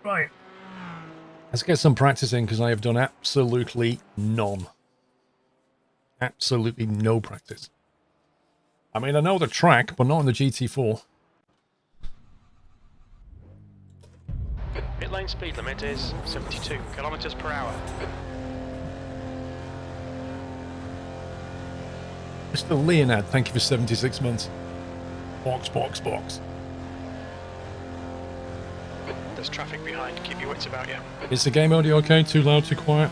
Right. Let's get some practice in because I have done absolutely none. Absolutely no practice. I mean, I know the track, but not on the GT4. Pit lane speed limit is 72 kilometers per hour. Mr. Leonard, thank you for 76 months. Box, box, box. There's traffic behind, keep your wits about you. Is the game audio okay? Too loud, too quiet?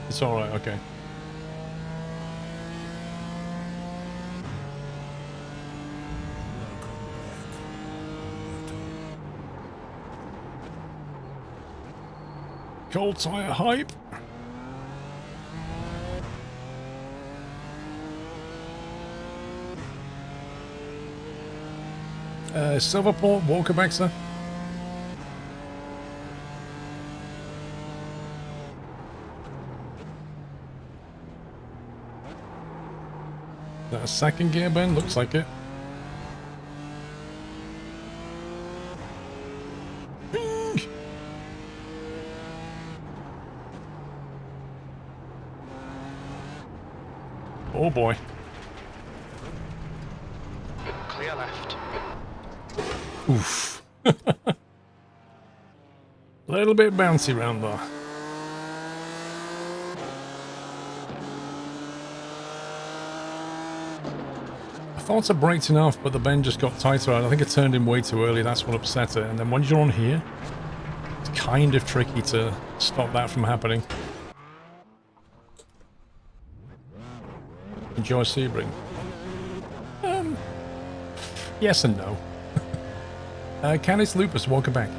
It's alright, okay. Cold tire hype. Silverport, Walker Baxter. Is that a second gear, Ben? Looks like it. Oh boy. Clear left. Oof. Little bit bouncy round there. I thought I braked enough, but the bend just got tighter. I think it turned in way too early. That's what upset it. And then once you're on here, it's kind of tricky to stop that from happening. Enjoy Sebring. Yes and no. Canis Lupus, welcome back.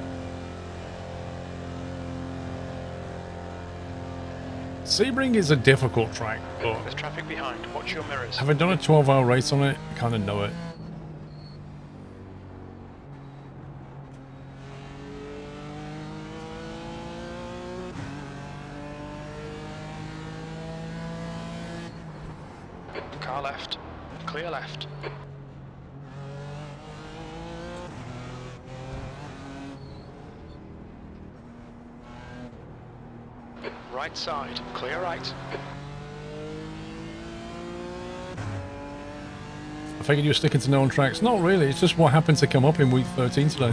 Sebring is a difficult track, but There's traffic behind, watch your mirrors. having done a 12-hour race on it, I kind of know it. Car left. Clear left. Right side. Clear right. I figured you were sticking to known tracks. Not really, it's just what happened to come up in week 13 today.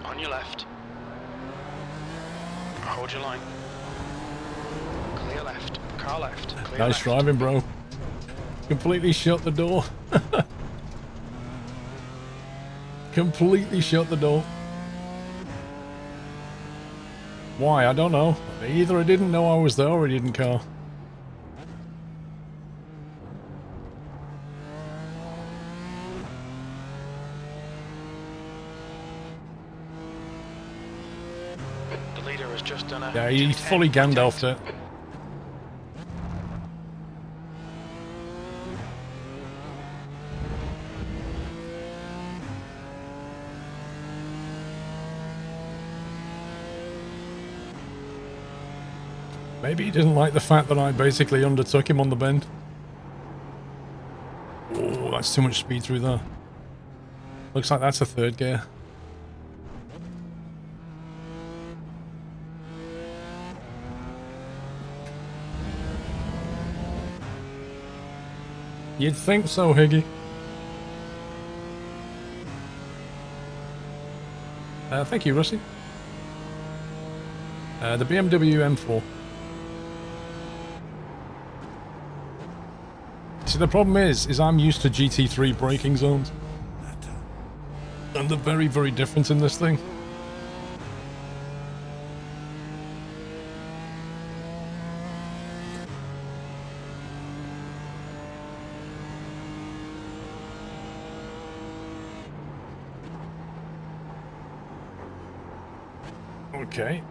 On your left. Hold your line. Clear left. Car left. Clear Nice left. driving, bro. Completely shut the door. Completely shut the door. Why? I don't know. Either I didn't know I was there or I didn't care. The leader has just done a... Yeah, he fully Gandalfed it. Maybe he didn't like the fact that I basically undertook him on the bend. Oh, that's too much speed through there. Looks like that's a third gear. You'd think so, Higgy. Thank you, Rusty. The BMW M4. See, the problem is I'm used to GT3 braking zones. And they're very, very different in this thing. Okay.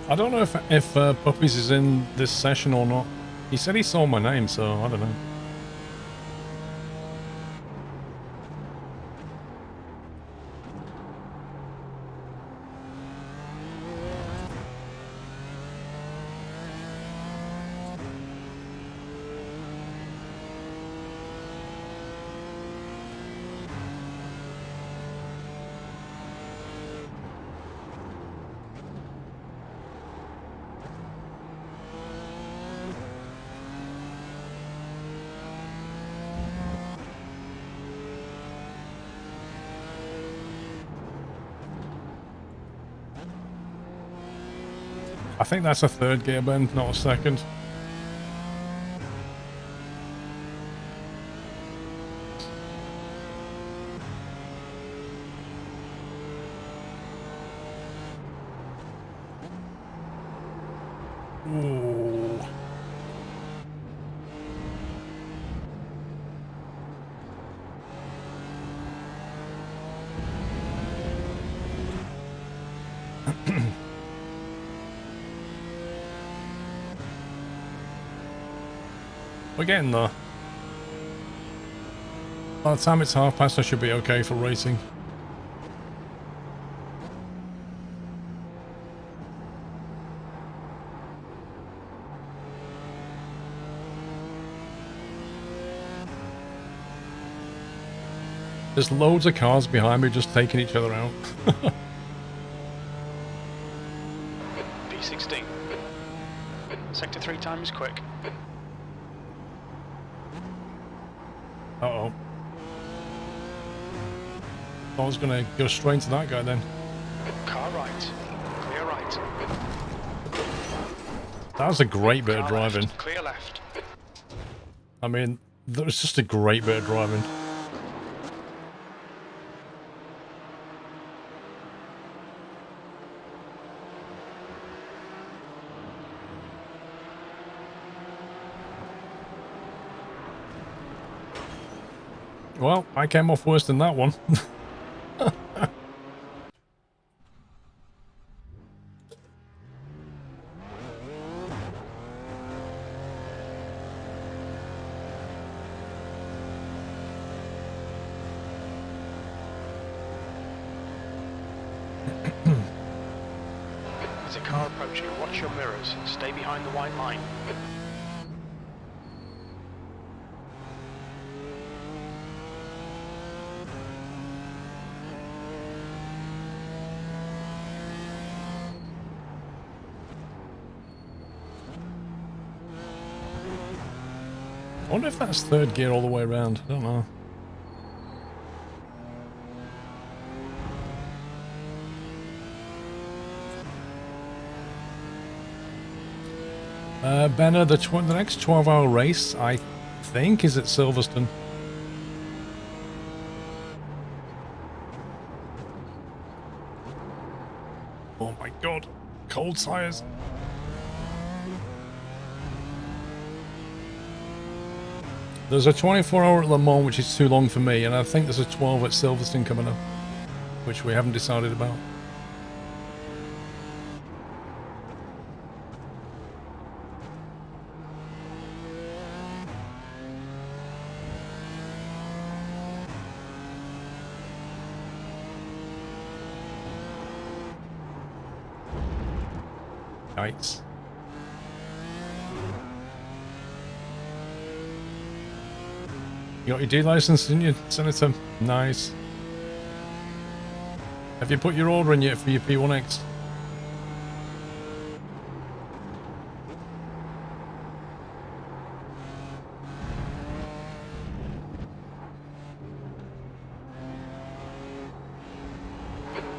I don't know if Puppies is in this session or not. He said he saw my name, so I don't know. I think that's a third gear bend, not a second. Ooh. We're getting there. By the time it's half past, I should be okay for racing. There's loads of cars behind me just taking each other out. P16. Sector 3 time is quick. Uh-oh. I was going to go straight into that guy then. Car right. Clear right. That was a great bit of Car driving. left. Clear left. I mean, that was just a great bit of driving. Well, I came off worse than that one. There's a car approaching. Watch your mirrors. Stay behind the white line. I wonder if that's third gear all the way around. I don't know. Benner, the next 12-hour race, I think, is at Silverstone. Oh my god. Cold tires. There's a 24-hour at Le Mans, which is too long for me, and I think there's a 12 at Silverstone coming up, which we haven't decided about. Yikes. You got your D license, didn't you, Senator? Nice. Have you put your order in yet for your P1X?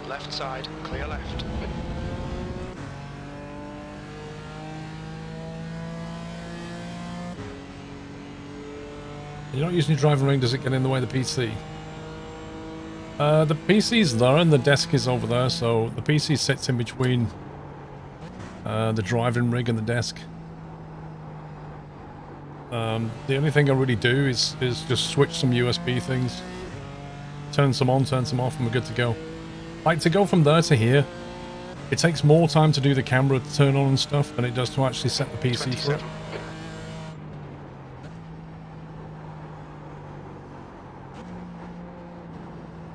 Left side. Clear left. You're not using your driving ring, does it get in the way of the PC? The PC's there and the desk is over there, so the PC sits in between the driving rig and the desk. The only thing I really do is just switch some USB things. Turn some on, turn some off, and we're good to go. Like, to go from there to here, it takes more time to do the camera to turn on and stuff than it does to actually set the PC for it.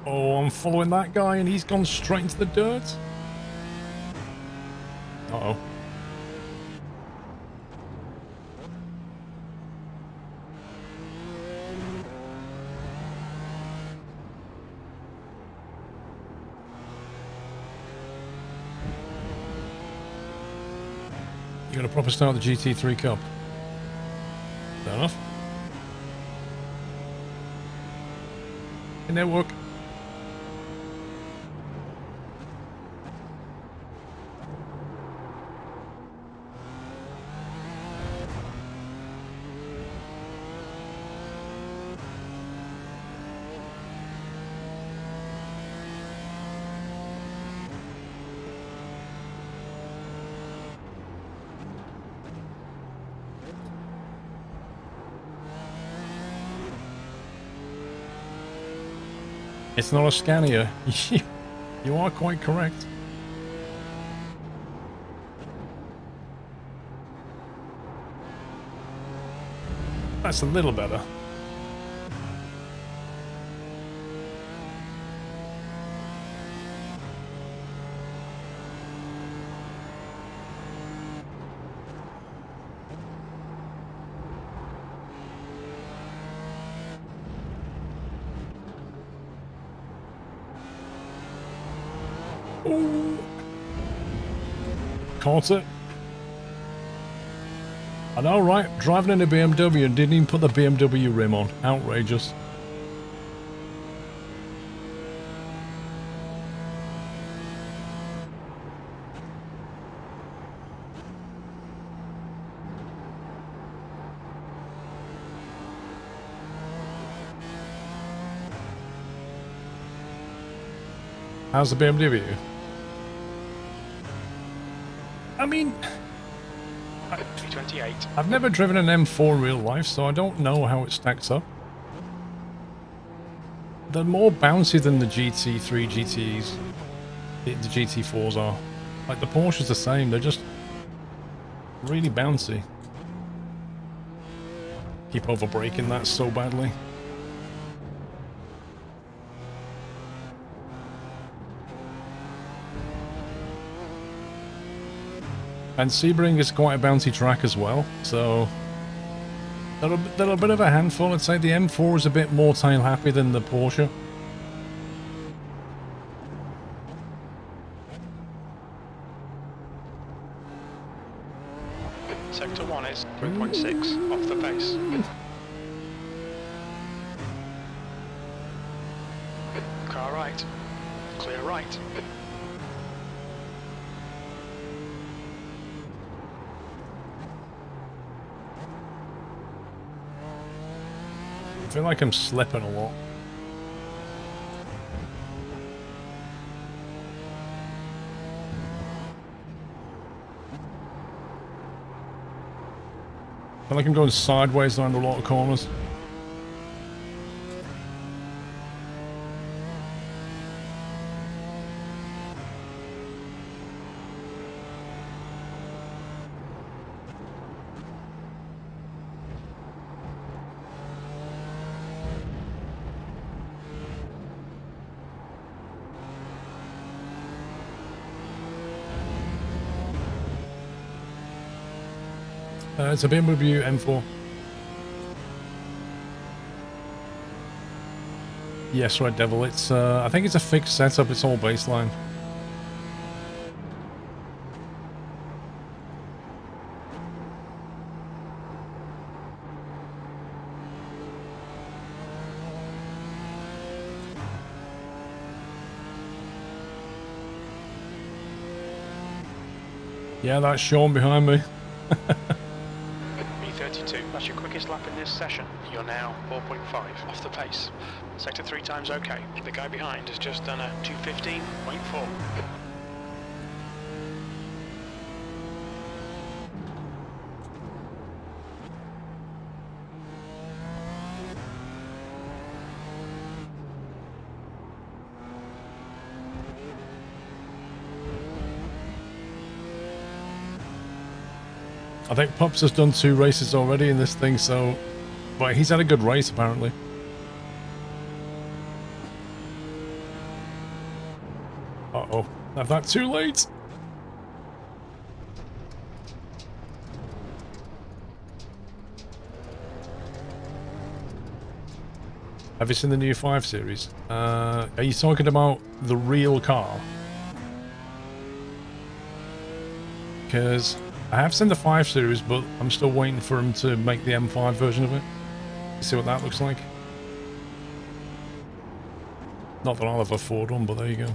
Oh, I'm following that guy and he's gone straight into the dirt. Uh-oh. You're going to proper start the GT3 Cup. Fair enough. In network. It's not a Scania. You are quite correct. That's a little better. Ooh. Caught it. I know, right? Driving in a BMW and didn't even put the BMW rim on. Outrageous. How's the BMW? I mean, 328. I've never driven an M4 in real life, so I don't know how it stacks up. They're more bouncy than the GT3 GTs, the GT4s are. Like, the Porsche's the same, they're just really bouncy. Keep over braking that so badly. And Sebring is quite a bouncy track as well, so they're a bit of a handful. I'd say the M4 is a bit more tail happy than the Porsche. Sector 1 is 3.6 off the pace. Car right. Clear right. I feel like I'm slipping a lot. I feel like I'm going sideways around a lot of corners. It's a BMW M4. Yes, Red Devil. It's I think it's a fixed setup. It's all baseline. Yeah, that's Sean behind me. B32 2.2. That's your quickest lap in this session. You're now 4.5 off the pace. Sector 3 times okay. The guy behind has just done a 2:15.4. I think Pups has done 2 races already in this thing, so... But he's had a good race, apparently. Uh-oh. Have that too late? Have you seen the new 5 Series? Are you talking about the real car? Because... I have seen the 5 Series, but I'm still waiting for him to make the M5 version of it. See what that looks like. Not that I'll have a Ford one, but there you go.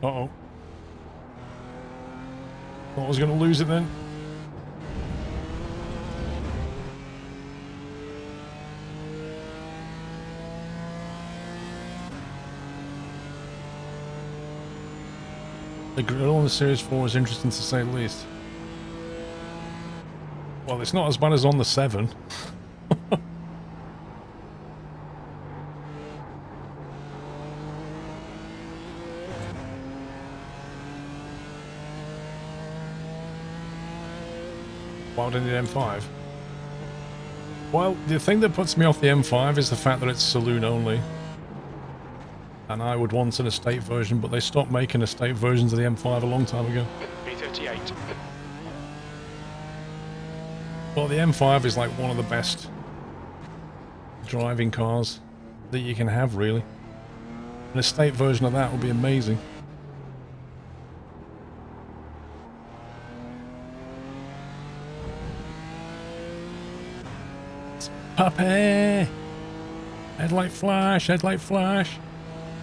Uh-oh. Thought I was going to lose it then. The grill on the Series 4 is interesting to say the least. Well, it's not as bad as on the 7. Why didn't it M5? Well, the thing that puts me off the M5 is the fact that it's saloon only. And I would want an estate version, but they stopped making estate versions of the M5 a long time ago. B38. Well, the M5 is like one of the best driving cars that you can have, really. An estate version of that would be amazing. Puppy! Headlight flash, headlight flash,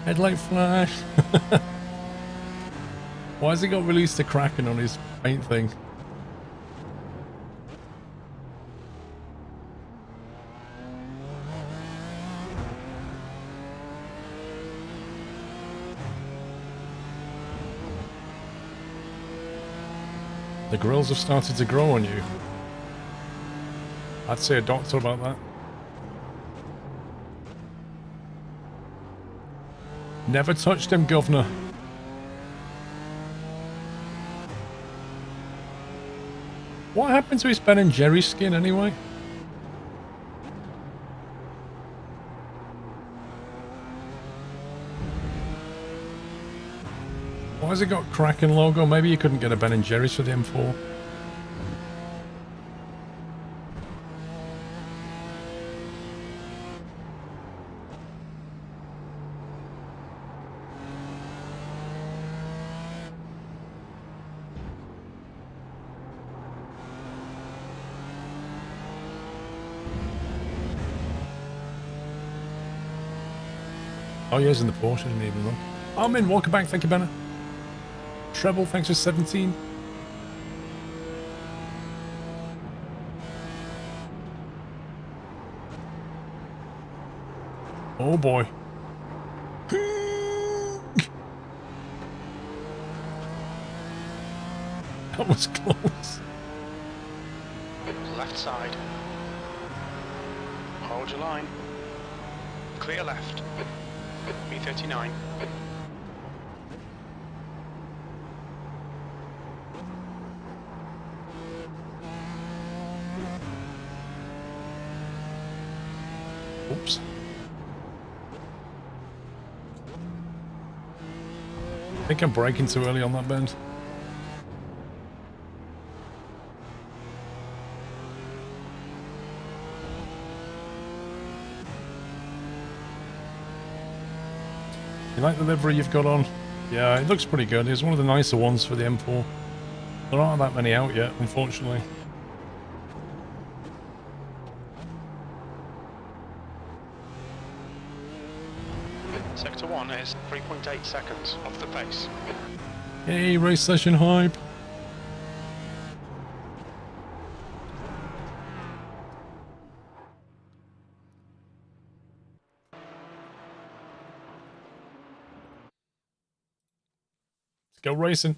headlight flash. Why has he got released to Kraken on his paint thing? The grills have started to grow on you. I'd say a doctor about that. Never touched him, governor. What happened to his Ben and Jerry skin anyway? Why has it got Kraken logo? Maybe you couldn't get a Ben and Jerry's for the M4. Oh, yeah, he's in the Porsche. I didn't even look. Armin, welcome back. Thank you, Banner. Treble, thanks for 17. Oh, boy. That was close. Left side. Hold your line. Clear left. B39. Oops. I think I'm braking too early on that bend. You like the livery you've got on? Yeah, it looks pretty good. It's one of the nicer ones for the M4. There aren't that many out yet, unfortunately. Sector 1 is 3.8 seconds off the pace. Hey, race session hype! Let's go racing.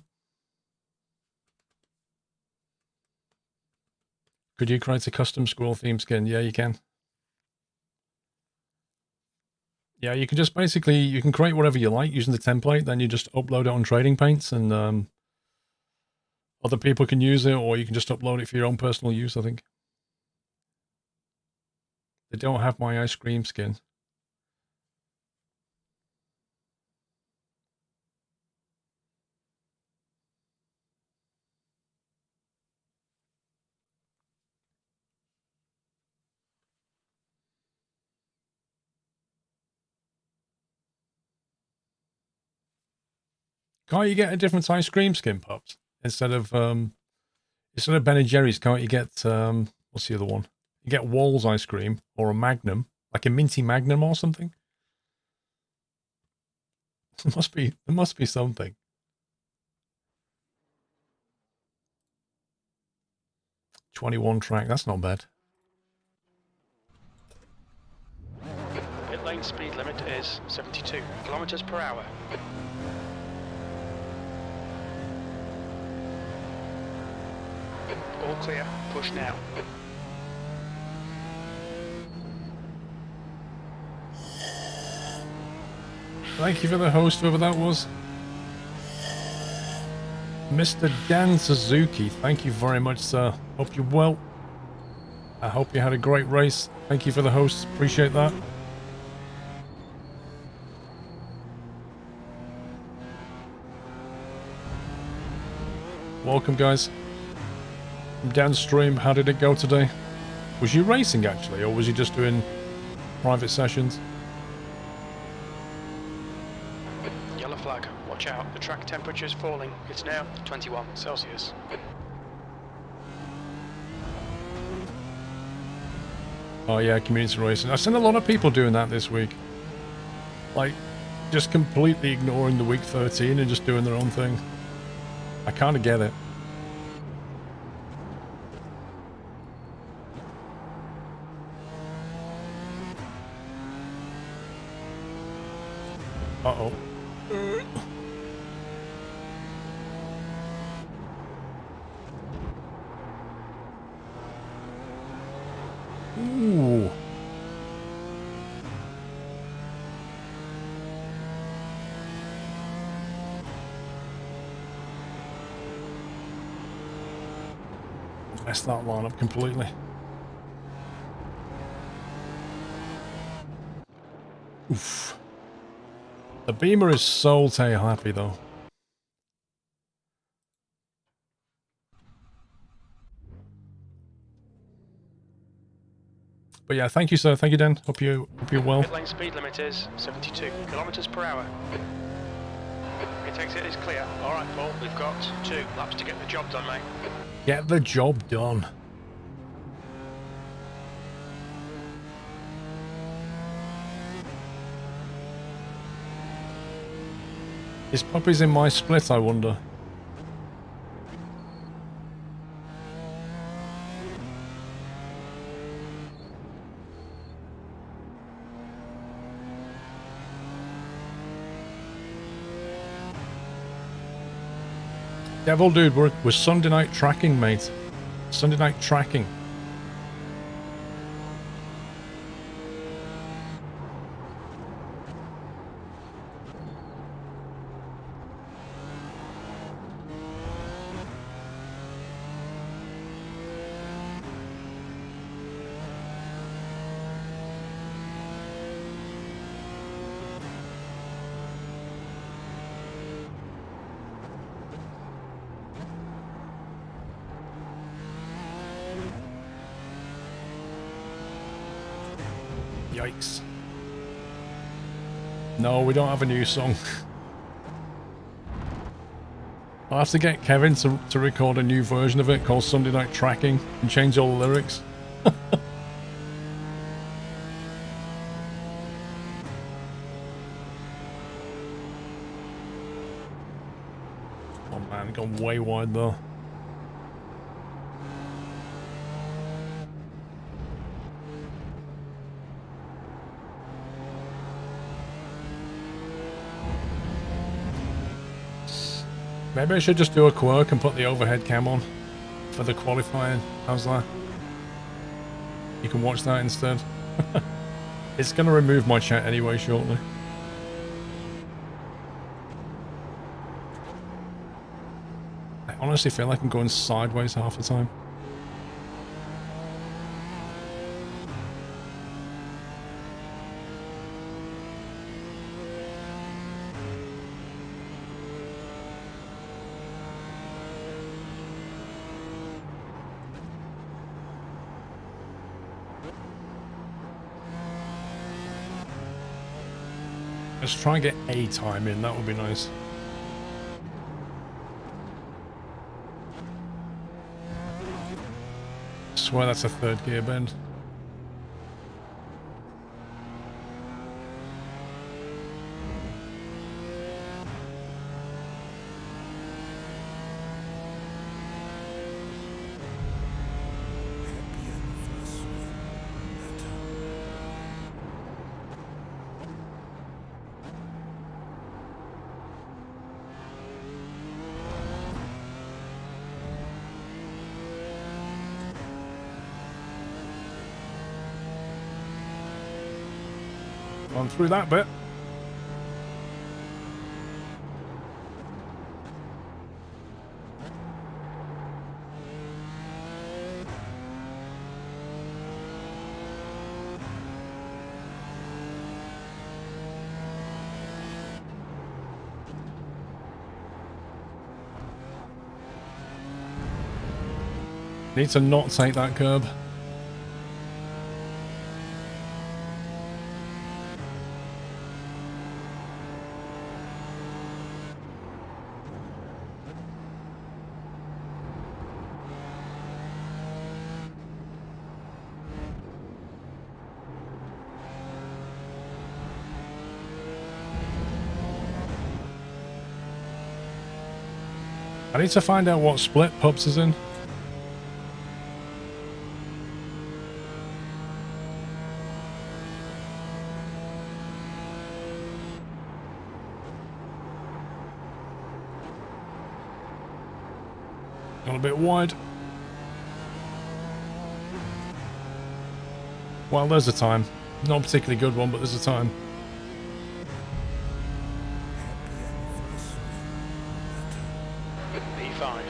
Could you create a custom squirrel theme skin? Yeah, you can. Yeah, you can just basically, you can create whatever you like using the template, then you just upload it on Trading Paints and other people can use it, or you can just upload it for your own personal use, I think. They don't have my ice cream skin. Can't you get a different ice cream skin, Pops? Instead of Ben and Jerry's, can't you get what's the other one? You get Wall's ice cream or a Magnum, like a minty Magnum or something. There must be something. .21 track, that's not bad. Pit lane speed limit is 72 kilometers per hour. All clear, push now. Thank you for the host, whoever that was. Mr. Dan Suzuki, thank you very much, sir. Hope you're well. I hope you had a great race. Thank you for the host, appreciate that. Welcome, guys. I'm downstream. How did it go today? Was you racing, actually, or was you just doing private sessions? Yellow flag, watch out. The track temperature is falling. It's now 21 Celsius. Oh yeah, community racing. I've seen a lot of people doing that this week. Like, just completely ignoring the week 13 and just doing their own thing. I kind of get it. Uh-oh. Ooh. Messed that line up completely. Oof. The Beamer is so tail happy though. But yeah, thank you, sir. Thank you, Dan. Hope you're well. Pit lane speed limit is 72 kilometers per hour. It exit is clear. All right, Paul. We've got 2 laps to get the job done, mate. Get the job done. Is Puppy's in my split, I wonder? Devil dude, we're Sunday night tracking, mate. Sunday night tracking. Yikes. No, we don't have a new song. I'll have to get Kevin to record a new version of it called Sunday Night Tracking and change all the lyrics. Oh man, gone way wide though. Maybe I should just do a quirk and put the overhead cam on for the qualifying. How's that? You can watch that instead. It's going to remove my chat anyway shortly. I honestly feel like I'm going sideways half the time. Let's try and get a time in, that would be nice. I swear that's a third gear bend. Gone through that bit. Need to not take that curb. I need to find out what split Pups is in. Got a bit wide. Well, there's a time. Not a particularly good one, but there's a time. P5.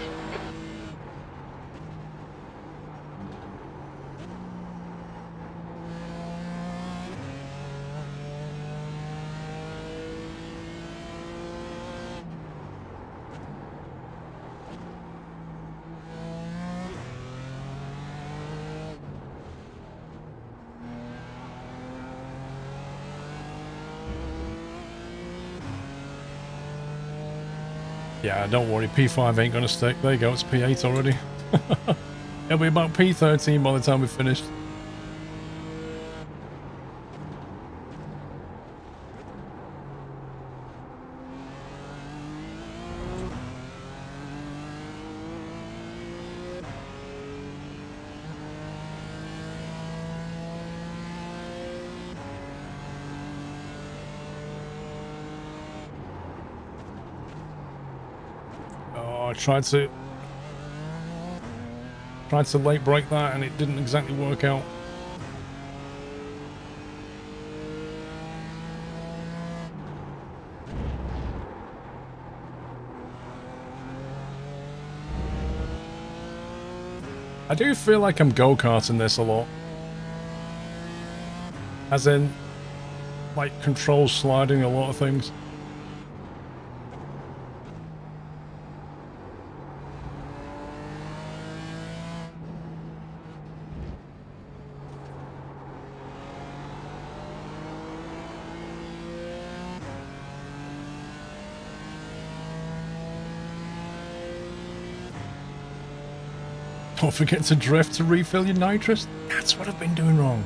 Yeah, don't worry, P5 ain't gonna stick. There you go, it's P8 already. It'll be about P13 by the time we've finished. I tried to late break that and it didn't exactly work out. I do feel like I'm go-karting this a lot. As in, like, control sliding a lot of things. Don't forget to drift to refill your nitrous. That's what I've been doing wrong.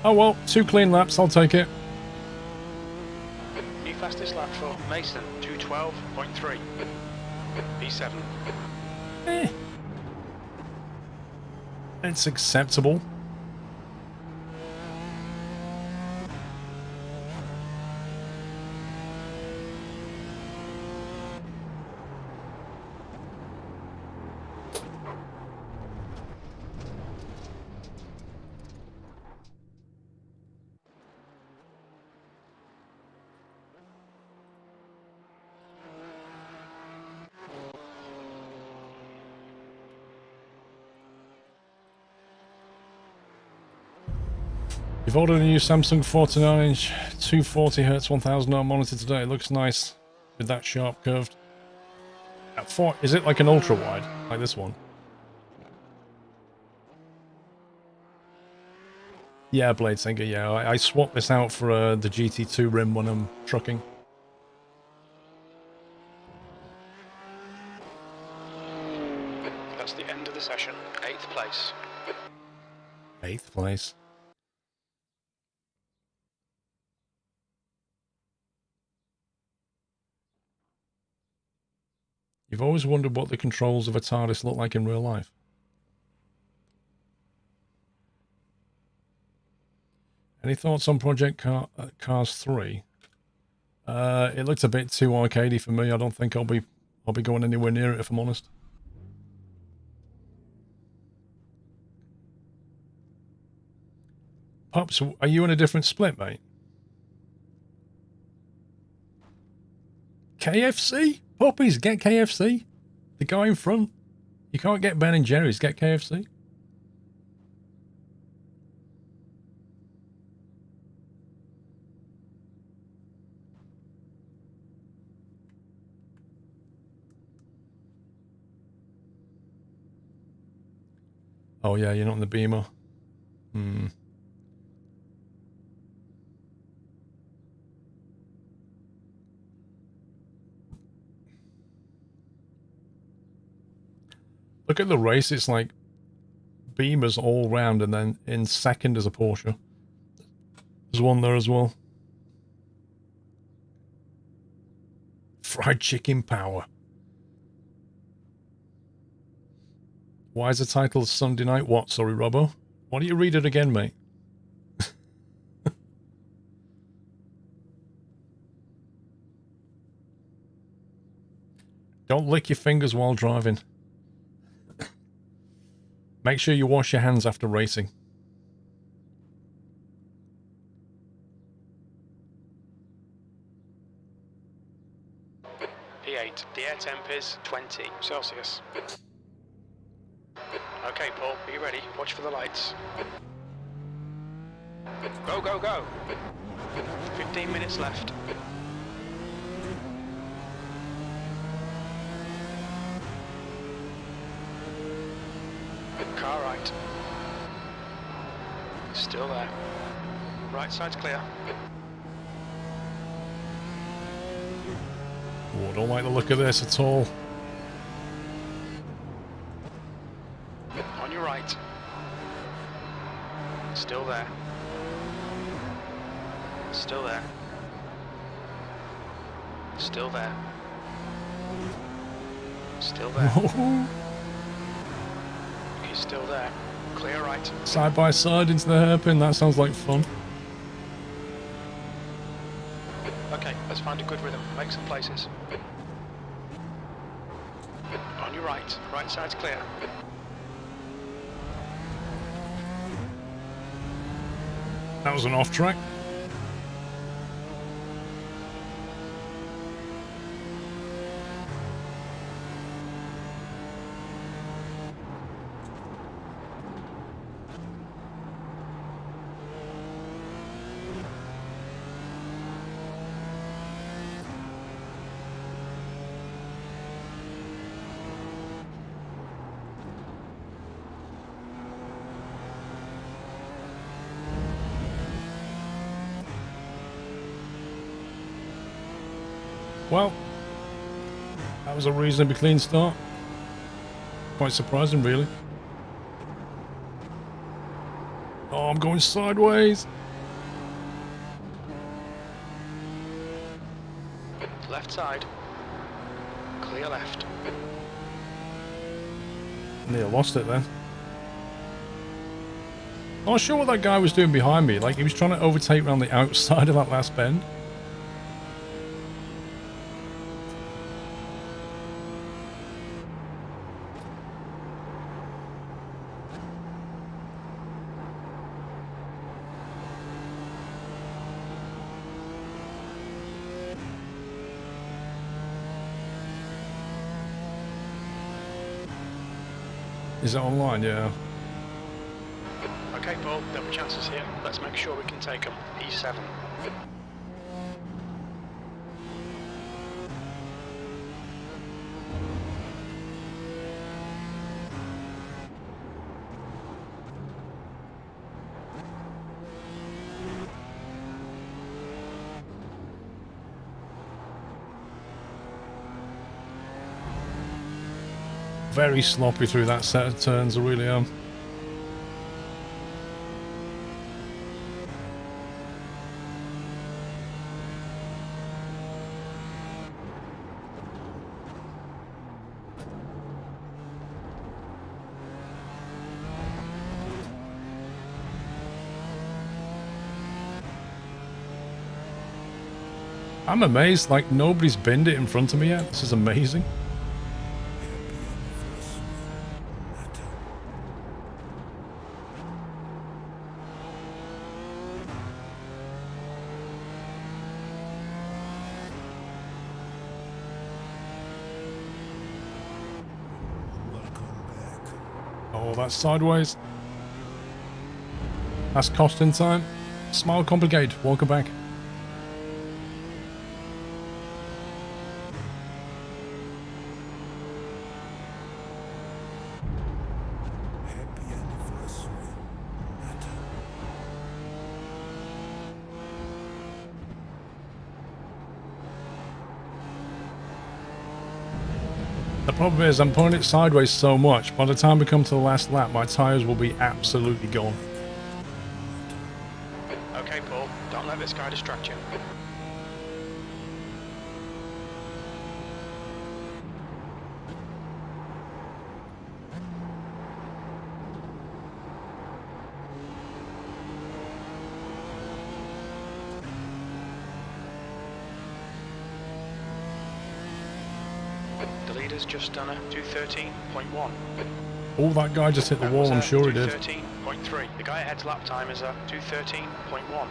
Oh well, 2 clean laps, I'll take it. New fastest lap for Mason, 212.3. P7. Eh. It's acceptable. You've ordered a new Samsung 49-inch 240Hz 1000R monitor today. It looks nice with that sharp curved. Is it like an ultra wide, like this one? Yeah, Blade Singer, yeah. I swapped this out for the GT2 rim when I'm trucking. That's the end of the session. 8th place. 8th place. You've always wondered what the controls of a TARDIS look like in real life. Any thoughts on Project Cars 3? It looked a bit too arcadey for me. I don't think I'll be going anywhere near it if I'm honest. Pops, are you in a different split, mate? KFC? Poppies, get KFC. The guy in front. You can't get Ben and Jerry's, get KFC. Oh yeah, you're not in the Beamer. Hmm. Look at the race, it's like Beamers all round, and then in second is a Porsche. There's one there as well. Fried chicken power. Why is the title Sunday Night What? Sorry, Robbo. Why don't you read it again, mate? Don't lick your fingers while driving. Make sure you wash your hands after racing. P8. The air temp is 20 Celsius. Okay, Paul, are you ready? Watch for the lights. Go, go, go! 15 minutes left. Car right. Still there. Right side's clear. Oh, I don't like the look of this at all. On your right. Still there. Still there. Still there. Still there. He's still there. Clear right. Side by side into the hairpin, that sounds like fun. Okay, let's find a good rhythm. Make some places. On your right. Right side's clear. That was an off track. Well, that was a reasonably clean start. Quite surprising, really. Oh, I'm going sideways. Left side. Clear left. Near lost it then. Not sure what that guy was doing behind me. Like, he was trying to overtake around the outside of that last bend. Is it online? Yeah. Okay, Paul, double chances here. Let's make sure we can take them. E7. Very sloppy through that set of turns, I really am. I'm amazed, like, nobody's binned it in front of me yet. This is amazing. Oh, that's sideways. That's costing time. Smile complicated. Welcome back. The problem is I'm pulling it sideways so much, by the time we come to the last lap, my tyres will be absolutely gone. Okay, Paul, don't let this guy distract you. The leader's just done a 213.1. Oh, that guy just hit the wall, I'm sure he did. 213.3. The guy ahead's lap time is a 213.1.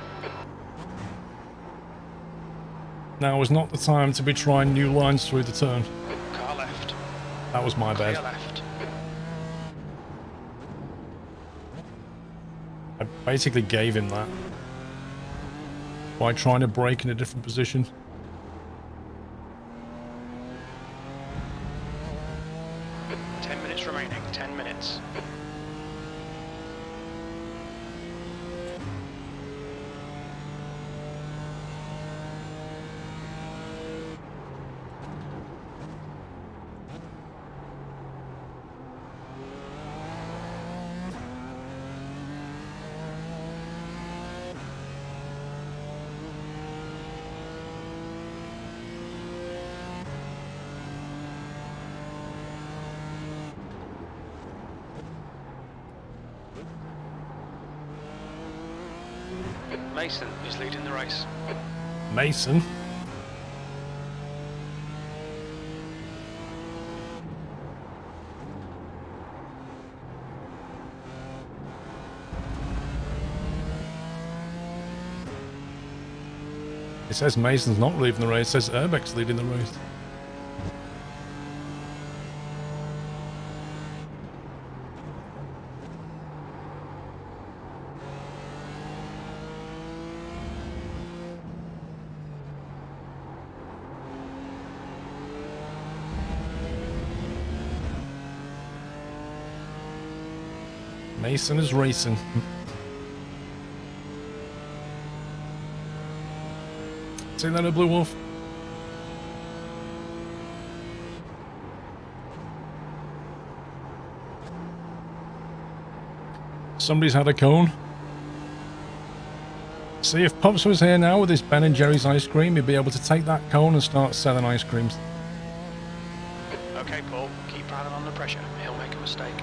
Now is not the time to be trying new lines through the turn. Car left. That was my Clear bad. left. I basically gave him that by trying to brake in a different position. Remaining 10 minutes. Mason is leading the race. Mason? It says Mason's not leading the race, it says Airbag's leading the race. Mason is racing. See that, Blue Wolf? Somebody's had a cone. See, if Pups was here now with his Ben and Jerry's ice cream, he'd be able to take that cone and start selling ice creams. Okay, Paul, keep piling on the pressure. He'll make a mistake.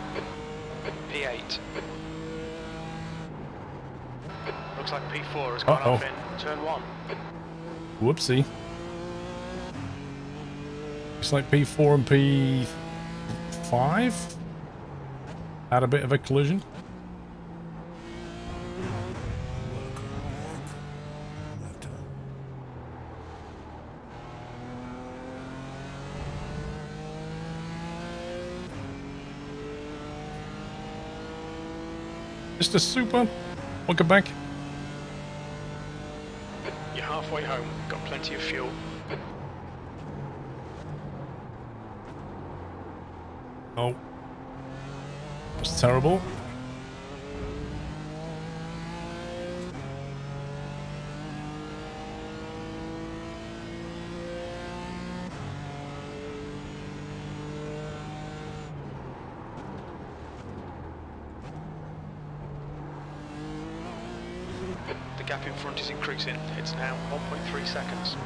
P8. Looks like P4 has gone off in turn 1. Whoopsie. Looks like P4 and P5 had a bit of a collision. Mr. Super, welcome back. You're halfway home, got plenty of fuel. Oh. That's terrible. The gap in front is increasing. It's now 1.3 seconds.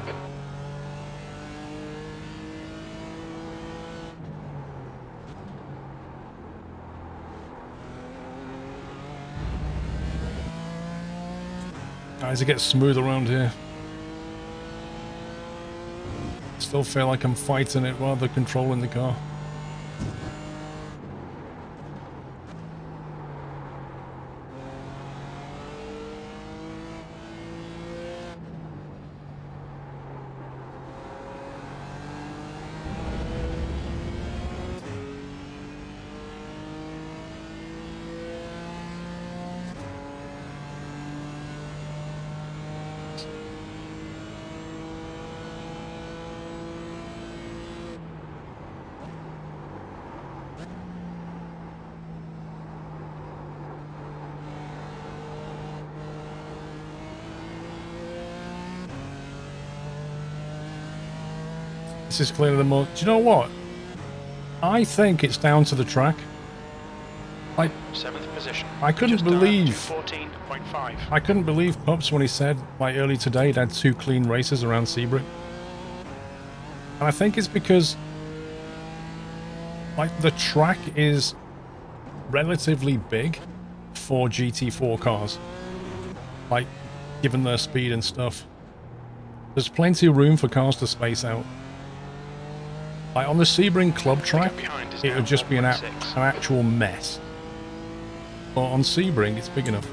Guys, it gets smooth around here. Still feel like I'm fighting it rather than controlling the car. This is clearly the more... Do you know what? I think it's down to the track. I 7th position. I couldn't believe... 14.5. I couldn't believe Pups when he said, like, early today, he'd had 2 clean races around Sebring. And I think it's because, like, the track is relatively big for GT4 cars. Like, given their speed and stuff. There's plenty of room for cars to space out. Like, on the Sebring Club track, it would just be an actual mess. But on Sebring, it's big enough.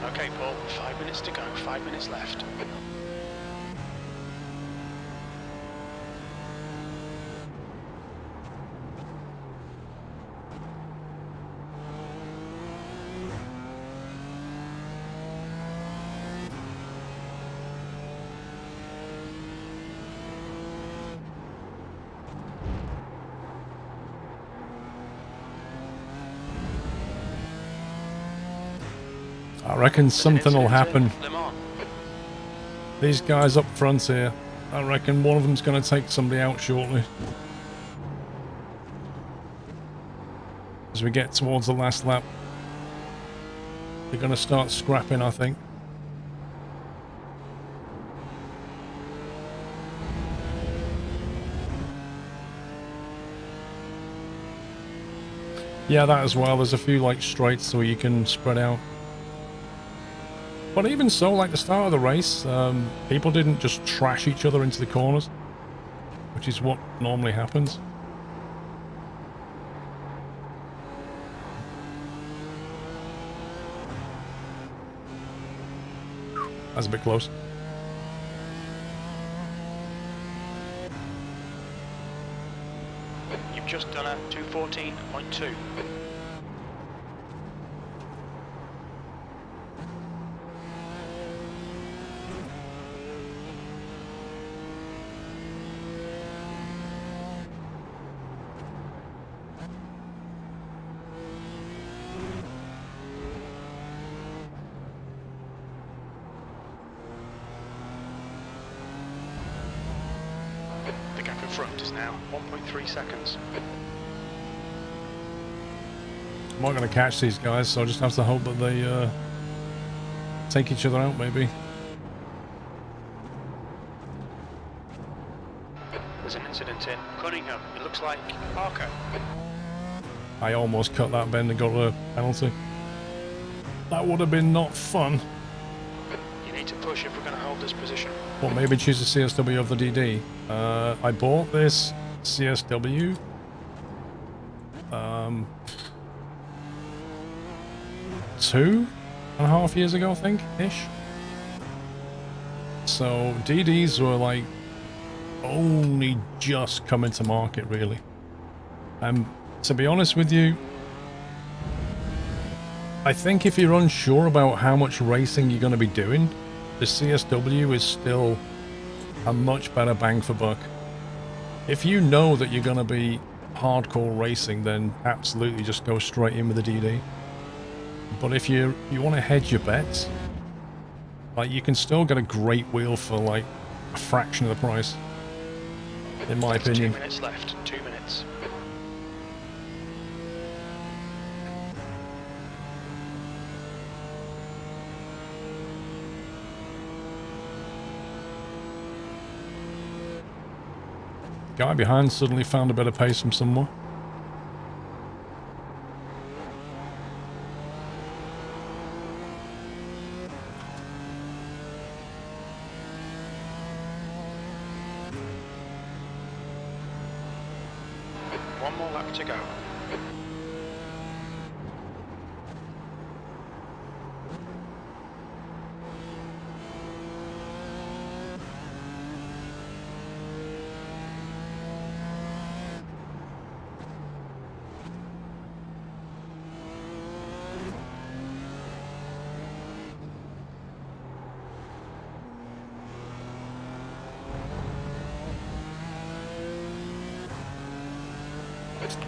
Okay, Paul, 5 minutes to go, 5 minutes left. I reckon something will happen. These guys up front here, I reckon one of them's going to take somebody out shortly. As we get towards the last lap, they're going to start scrapping, I think. Yeah, that as well. There's a few like straights so you can spread out. But even so, like the start of the race, people didn't just trash each other into the corners, which is what normally happens. That's a bit close. You've just done a 214.2. front is now 1.3 seconds. I'm not going to catch these guys, so I just have to hope that they take each other out, maybe. There's an incident in Cunningham. It looks like Parker. I almost cut that bend and got a penalty. That would have been not fun. You need to push if we're going to hold this position. Well, maybe choose the CSW of the DD. I bought this CSW 2.5 years ago, I think, ish. So DDs were like only just coming to market, really. To be honest with you, I think if you're unsure about how much racing you're going to be doing, the CSW is still a much better bang for buck. If you know that you're going to be hardcore racing, then absolutely just go straight in with the DD. But if you want to hedge your bets, like, you can still get a great wheel for like a fraction of the price, in my opinion. 2 minutes left. 2 minutes. Guy behind suddenly found a bit of pace from somewhere. One more lap to go.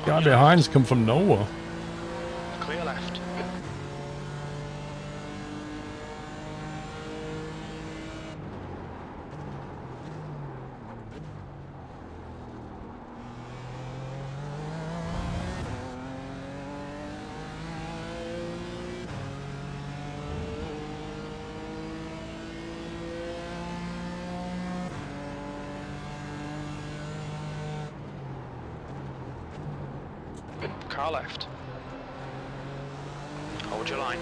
Guy behind's come from nowhere. Clear left. Car left. Hold your line.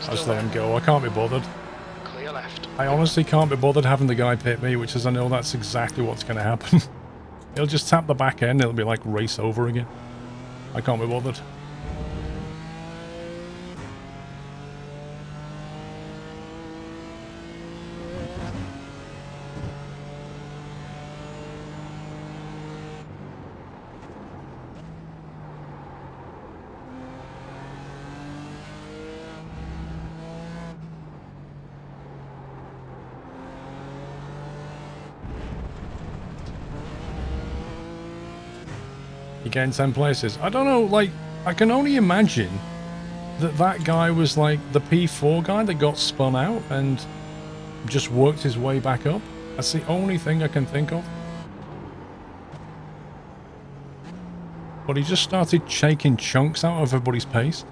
I just let him go. I can't be bothered. Clear left. I honestly can't be bothered having the guy pit me, which is, I know that's exactly what's going to happen. He'll just tap the back end, it'll be like race over again. I can't be bothered. He gained 10 places. I don't know, like, I can only imagine that that guy was like the P4 guy that got spun out and just worked his way back up. That's the only thing I can think of. But he just started shaking chunks out of everybody's pace.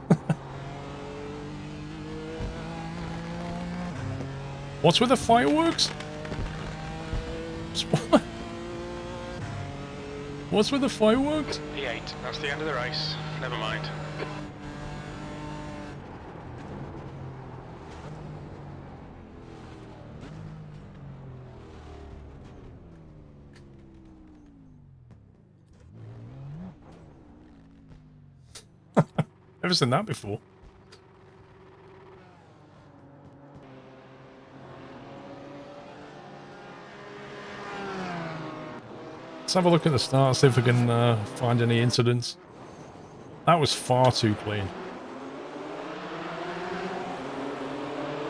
What's with the fireworks? What? What's with the fireworks? P8. That's the end of the race. Never mind. Never seen that before. Let's have a look at the start, see if we can find any incidents. That was far too clean.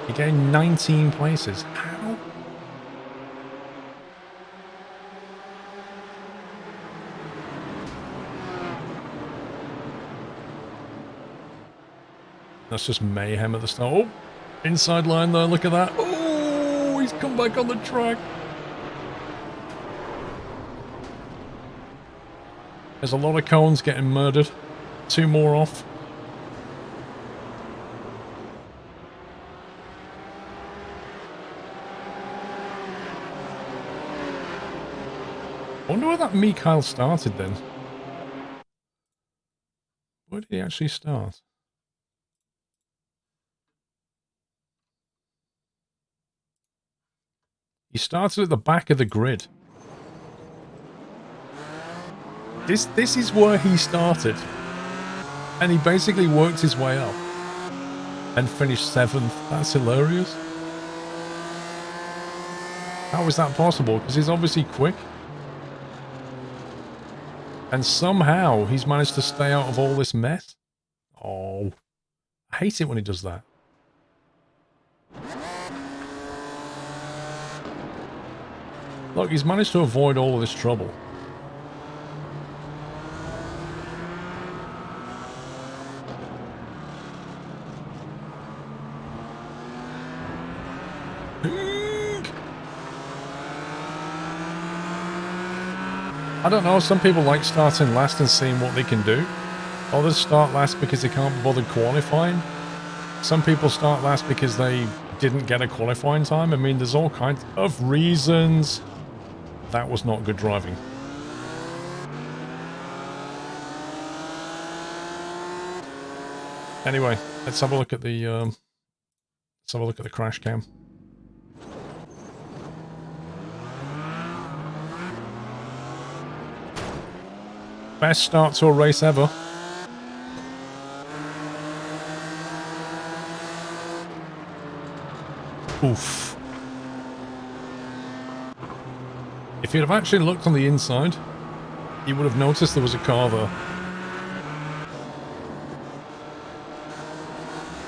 He gained 19 places. How? That's just mayhem at the start. Oh, inside line there, look at that. Oh, he's come back on the track. There's a lot of cones getting murdered. 2 more off. I wonder where that Mikhail started then. Where did he actually start? He started at the back of the grid. This is where he started. And he basically worked his way up. And finished 7th. That's hilarious. How is that possible? Because he's obviously quick. And somehow he's managed to stay out of all this mess. Oh. I hate it when he does that. Look, he's managed to avoid all of this trouble. I don't know, some people like starting last and seeing what they can do. Others start last because they can't bother qualifying. Some people start last because they didn't get a qualifying time. I mean, there's all kinds of reasons. That was not good driving. Anyway, let's have a look at the crash cam. Best start to a race ever. Oof. If you'd have actually looked on the inside, you would have noticed there was a car there.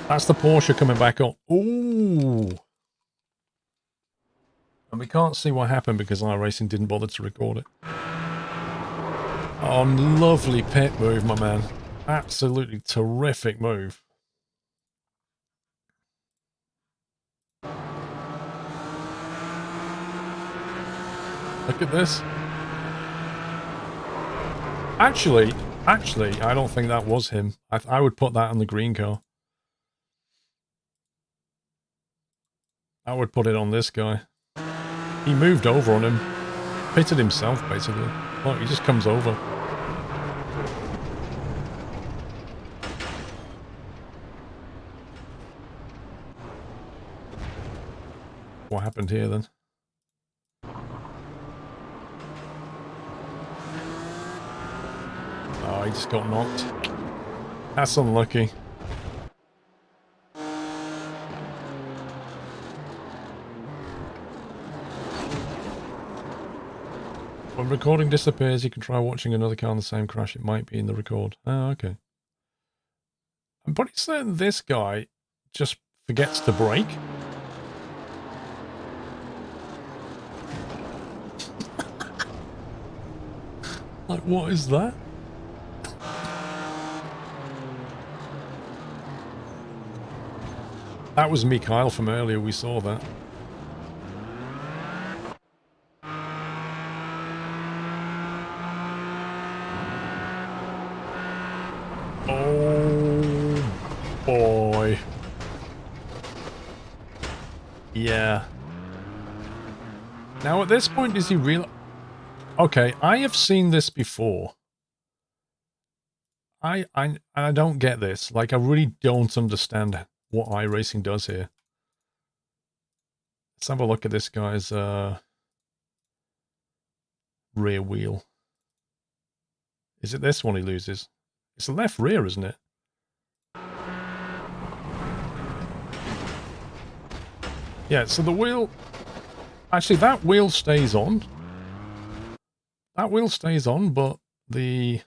That's the Porsche coming back up. Ooh. And we can't see what happened because iRacing didn't bother to record it. Oh, lovely pit move, my man. Absolutely terrific move. Look at this. Actually, I don't think that was him. I would put that on the green car. I would put it on this guy. He moved over on him. Pitted himself, basically. Look, he just comes over. What happened here, then? Oh, he just got knocked. That's unlucky. When recording disappears, you can try watching another car on the same crash. It might be in the record. Oh, okay. I'm pretty certain this guy just forgets to brake. Like, what is that? That was Mikhail from earlier, we saw that. Oh, boy. Yeah. Now, at this point, does he realize... Okay, I have seen this before. I don't get this. Like, I really don't understand what iRacing does here. Let's have a look at this guy's rear wheel. Is it this one he loses? It's the left rear, isn't it? Yeah, so the wheel... Actually, that wheel stays on. That wheel stays on, but the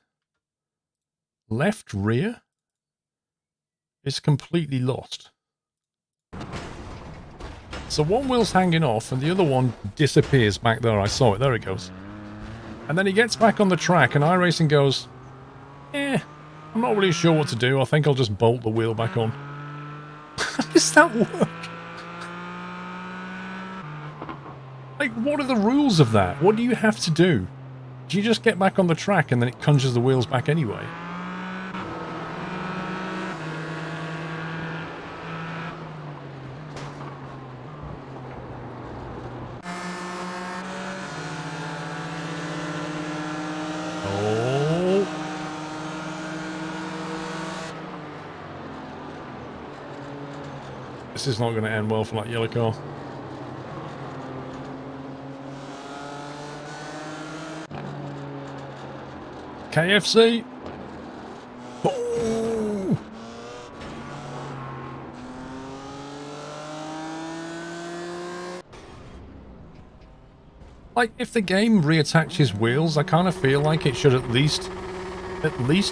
left rear is completely lost. So one wheel's hanging off and the other one disappears back there. I saw it. There it goes. And then he gets back on the track and iRacing goes, I'm not really sure what to do. I think I'll just bolt the wheel back on. How does that work? Like, what are the rules of that? What do you have to do? Do you just get back on the track and then it conjures the wheels back anyway? Oh. This is not going to end well for that yellow car. KFC. Oh. Like, if the game reattaches wheels, I kind of feel like it should at least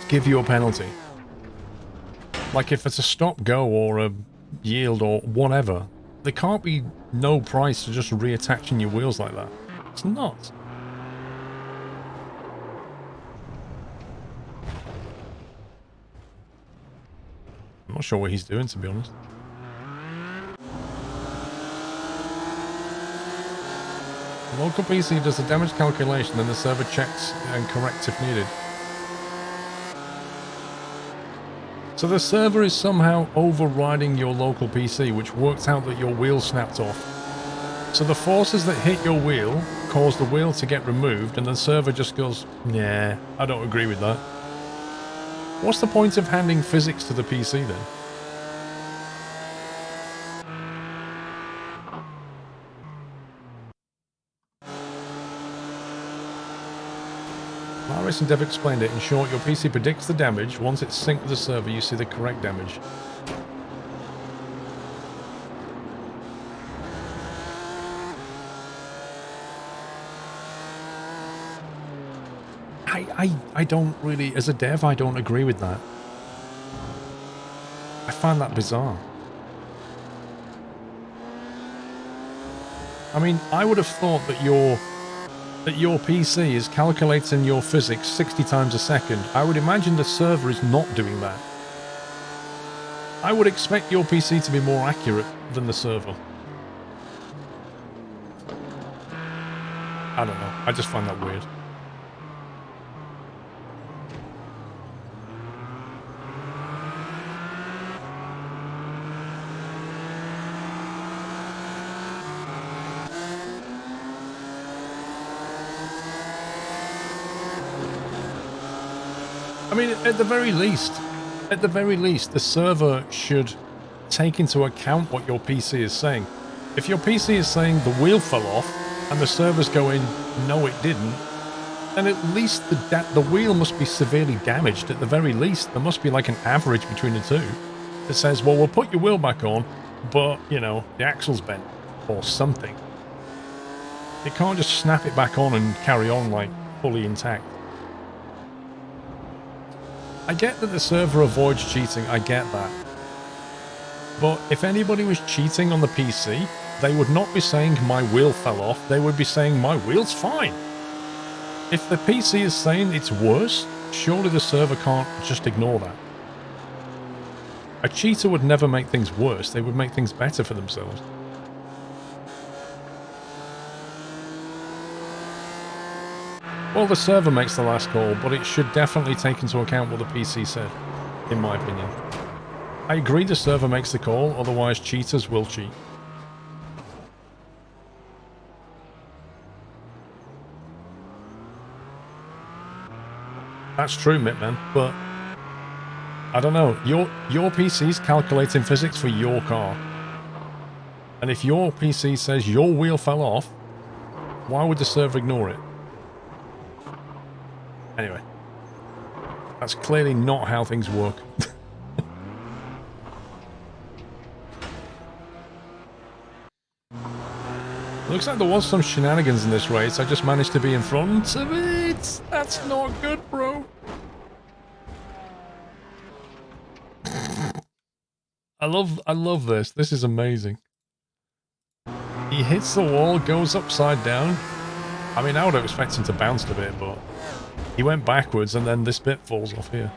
give you a penalty. Like, if it's a stop-go or a yield or whatever, there can't be no price to just reattaching your wheels like that. It's not. I'm not sure what he's doing, to be honest. The local PC does the damage calculation, then the server checks and corrects if needed. So the server is somehow overriding your local PC, which worked out that your wheel snapped off. So the forces that hit your wheel cause the wheel to get removed, and the server just goes, "Nah, I don't agree with that." What's the point of handing physics to the PC then? iRacing Dev explained it. In short, your PC predicts the damage. Once it's synced with the server, you see the correct damage. I don't really, as a dev, I don't agree with that. I find that bizarre. I mean, I would have thought that your PC is calculating your physics 60 times a second. I would imagine the server is not doing that. I would expect your PC to be more accurate than the server. I don't know. I just find that weird. I mean, at the very least, the server should take into account what your PC is saying. If your PC is saying the wheel fell off, and the server's going, no it didn't, then at least the wheel must be severely damaged at the very least. There must be like an average between the two that says, well, we'll put your wheel back on, but, you know, the axle's bent, or something. It can't just snap it back on and carry on, like, fully intact. I get that the server avoids cheating, I get that. But if anybody was cheating on the PC, they would not be saying my wheel fell off, they would be saying my wheel's fine. If the PC is saying it's worse, surely the server can't just ignore that. A cheater would never make things worse, they would make things better for themselves. Well, the server makes the last call, but it should definitely take into account what the PC said, in my opinion. I agree the server makes the call, otherwise cheaters will cheat. That's true, Mitman, but I don't know. Your PC's calculating physics for your car. And if your PC says your wheel fell off, why would the server ignore it? Anyway, that's clearly not how things work. Looks like there was some shenanigans in this race. I just managed to be in front of it. That's not good, bro. I love this. This is amazing. He hits the wall, goes upside down. I mean, I would have expected him to bounce a bit, but he went backwards and then this bit falls off here.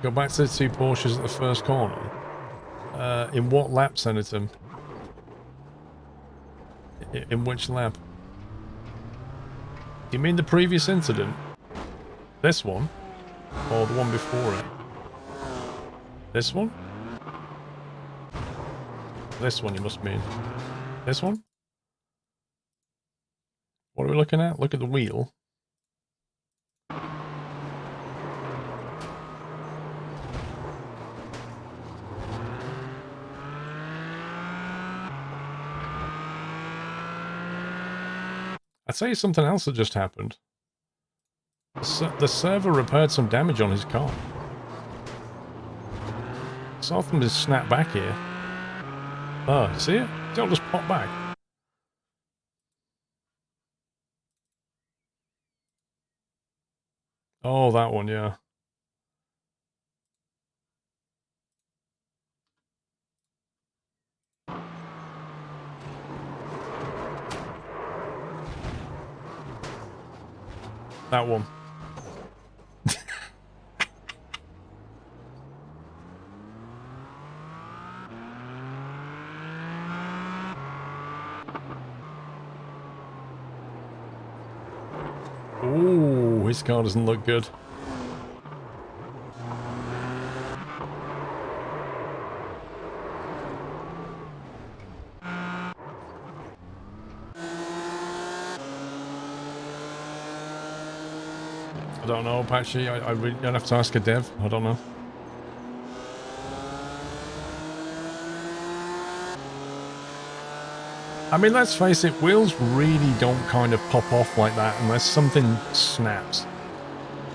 Go back to the two Porsches at the first corner. In what lap, Senator? In which lap? Do you mean the previous incident? This one? Or the one before it? This one? This one you must mean. This one? What are we looking at? Look at the wheel. I'd say something else that just happened. The server repaired some damage on his car. Something just snapped back here. Oh, see it? It'll just pop back. Oh, that one, yeah. That one. Ooh, his car doesn't look good. I don't know, Patchy. I really don't have to ask a dev. I don't know. I mean, let's face it, wheels really don't kind of pop off like that unless something snaps.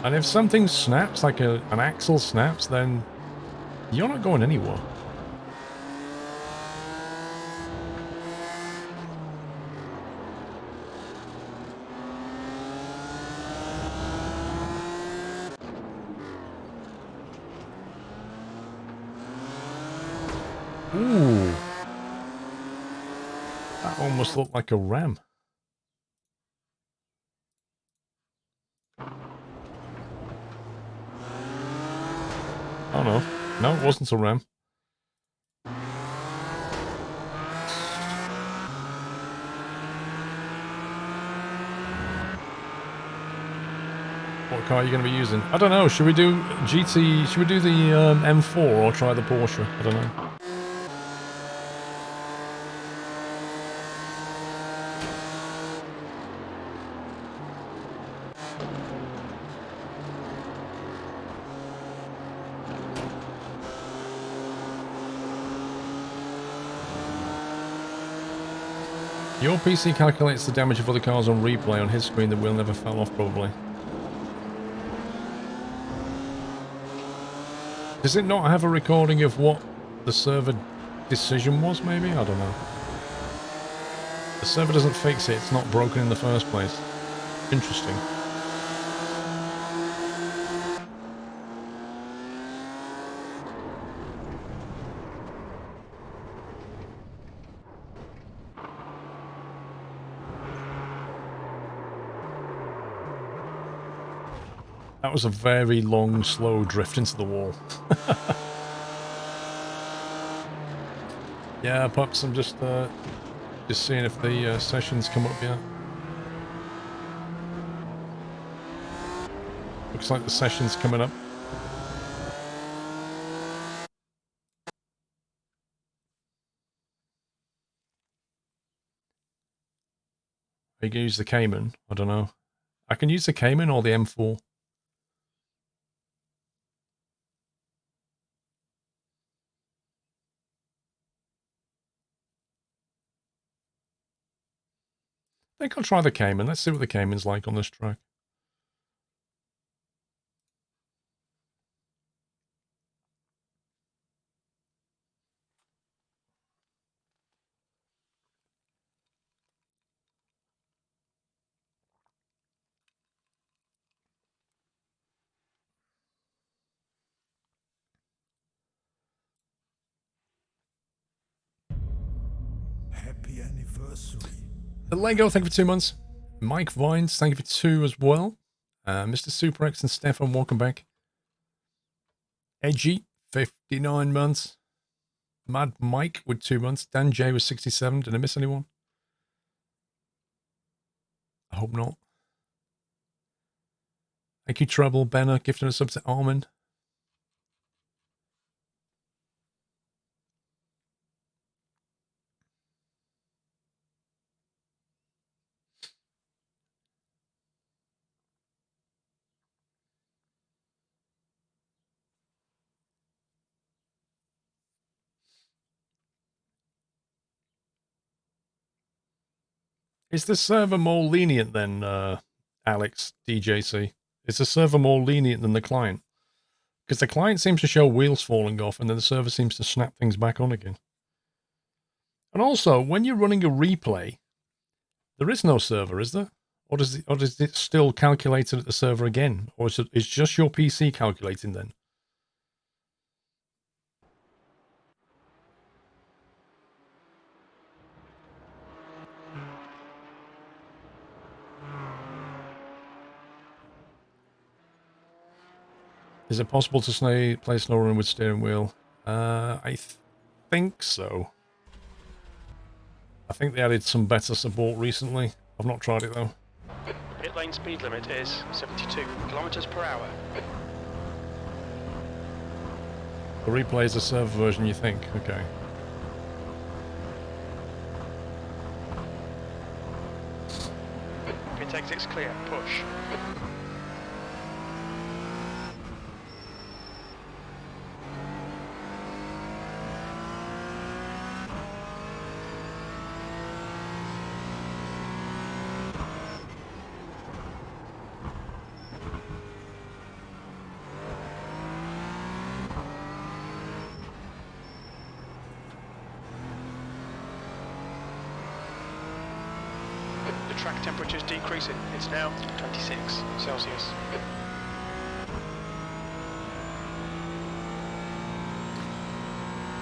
And if something snaps, like an axle snaps, then you're not going anywhere. Ooh. That almost looked like a ram. Oh no. No, it wasn't a ram. What car are you going to be using? I don't know. Should we do GT? Should we do the M4 or try the Porsche? I don't know. Your PC calculates the damage of other cars on replay. On his screen, the wheel never fell off, probably. Does it not have a recording of what the server decision was, maybe? I don't know. The server doesn't fix it. It's not broken in the first place. Interesting. That was a very long, slow drift into the wall. Yeah, Pups, I'm just seeing if the sessions come up yet. Looks like the session's coming up. Are you gonna use the Cayman? I don't know. I can use the Cayman or the M4. I think I'll try the Cayman. Let's see what the Cayman's like on this track. Happy anniversary. Lego, thank you for 2 months. Mike Vines, thank you for 2 as well. Mr. Super X and Stefan, welcome back. Edgy, 59 months. Mad Mike with 2 months. Dan J was 67. Did I miss anyone? I hope not. Thank you, Treble. Benner gifting a sub to Armand. Is the server more lenient than Alex DJC? Is the server more lenient than the client? Because the client seems to show wheels falling off and then the server seems to snap things back on again. And also, when you're running a replay, there is no server, is there? Or does it still calculate it at the server again? Or is it just your PC calculating then? Is it possible to play SnowRunner with steering wheel? I think so. I think they added some better support recently. I've not tried it though. Pit lane speed limit is 72 kilometers per hour. The replay is a server version, you think? Okay. Pit exit's clear. Push. Track temperature's decreasing. It's now 26 Celsius.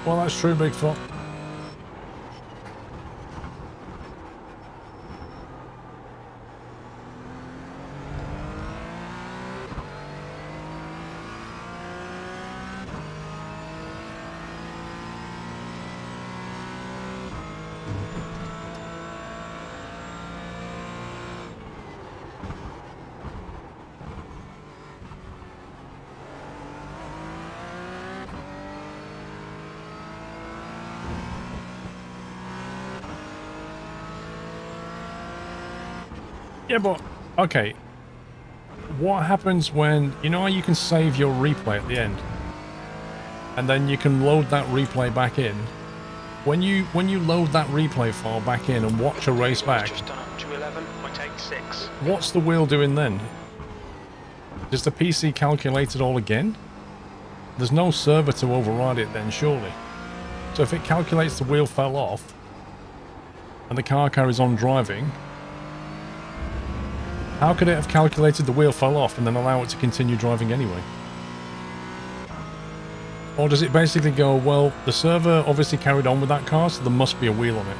Well, that's true, Bigfoot. Yeah, but, okay. What happens when, you know how you can save your replay at the end? And then you can load that replay back in. When you load that replay file back in and watch a race back, Just done 211.86. what's the wheel doing then? Does the PC calculate it all again? There's no server to override it then, surely. So if it calculates the wheel fell off, and the car carries on driving, how could it have calculated the wheel fell off and then allow it to continue driving anyway? Or does it basically go, well, the server obviously carried on with that car, so there must be a wheel on it?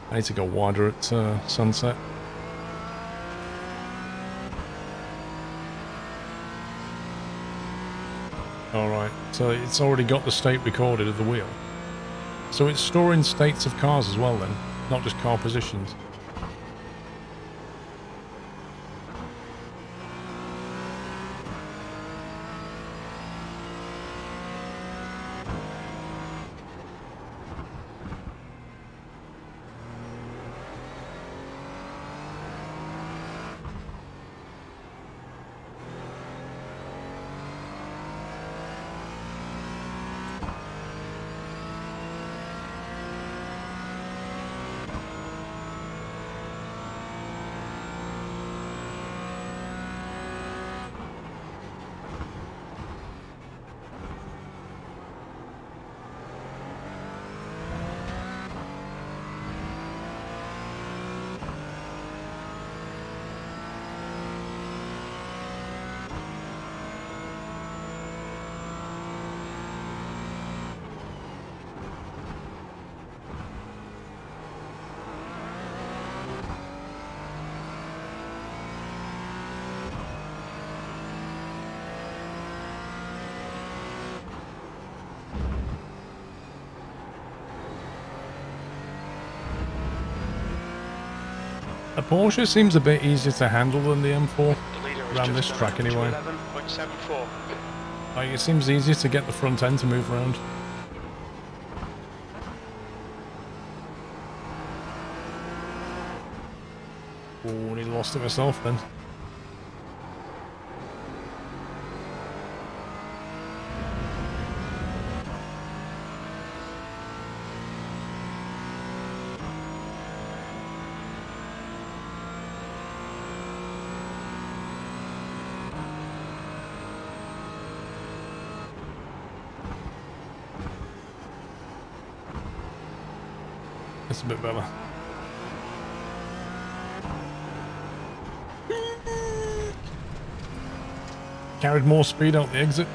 I need to go wider at sunset. Alright, so it's already got the state recorded of the wheel. So it's storing states of cars as well then, not just car positions. The Porsche seems a bit easier to handle than the M4. The leader is Around this just track anyway. 11.74. Like, it seems easier to get the front end to move around. Oh, nearly lost it myself then. That's a bit better. Carried more speed out the exit.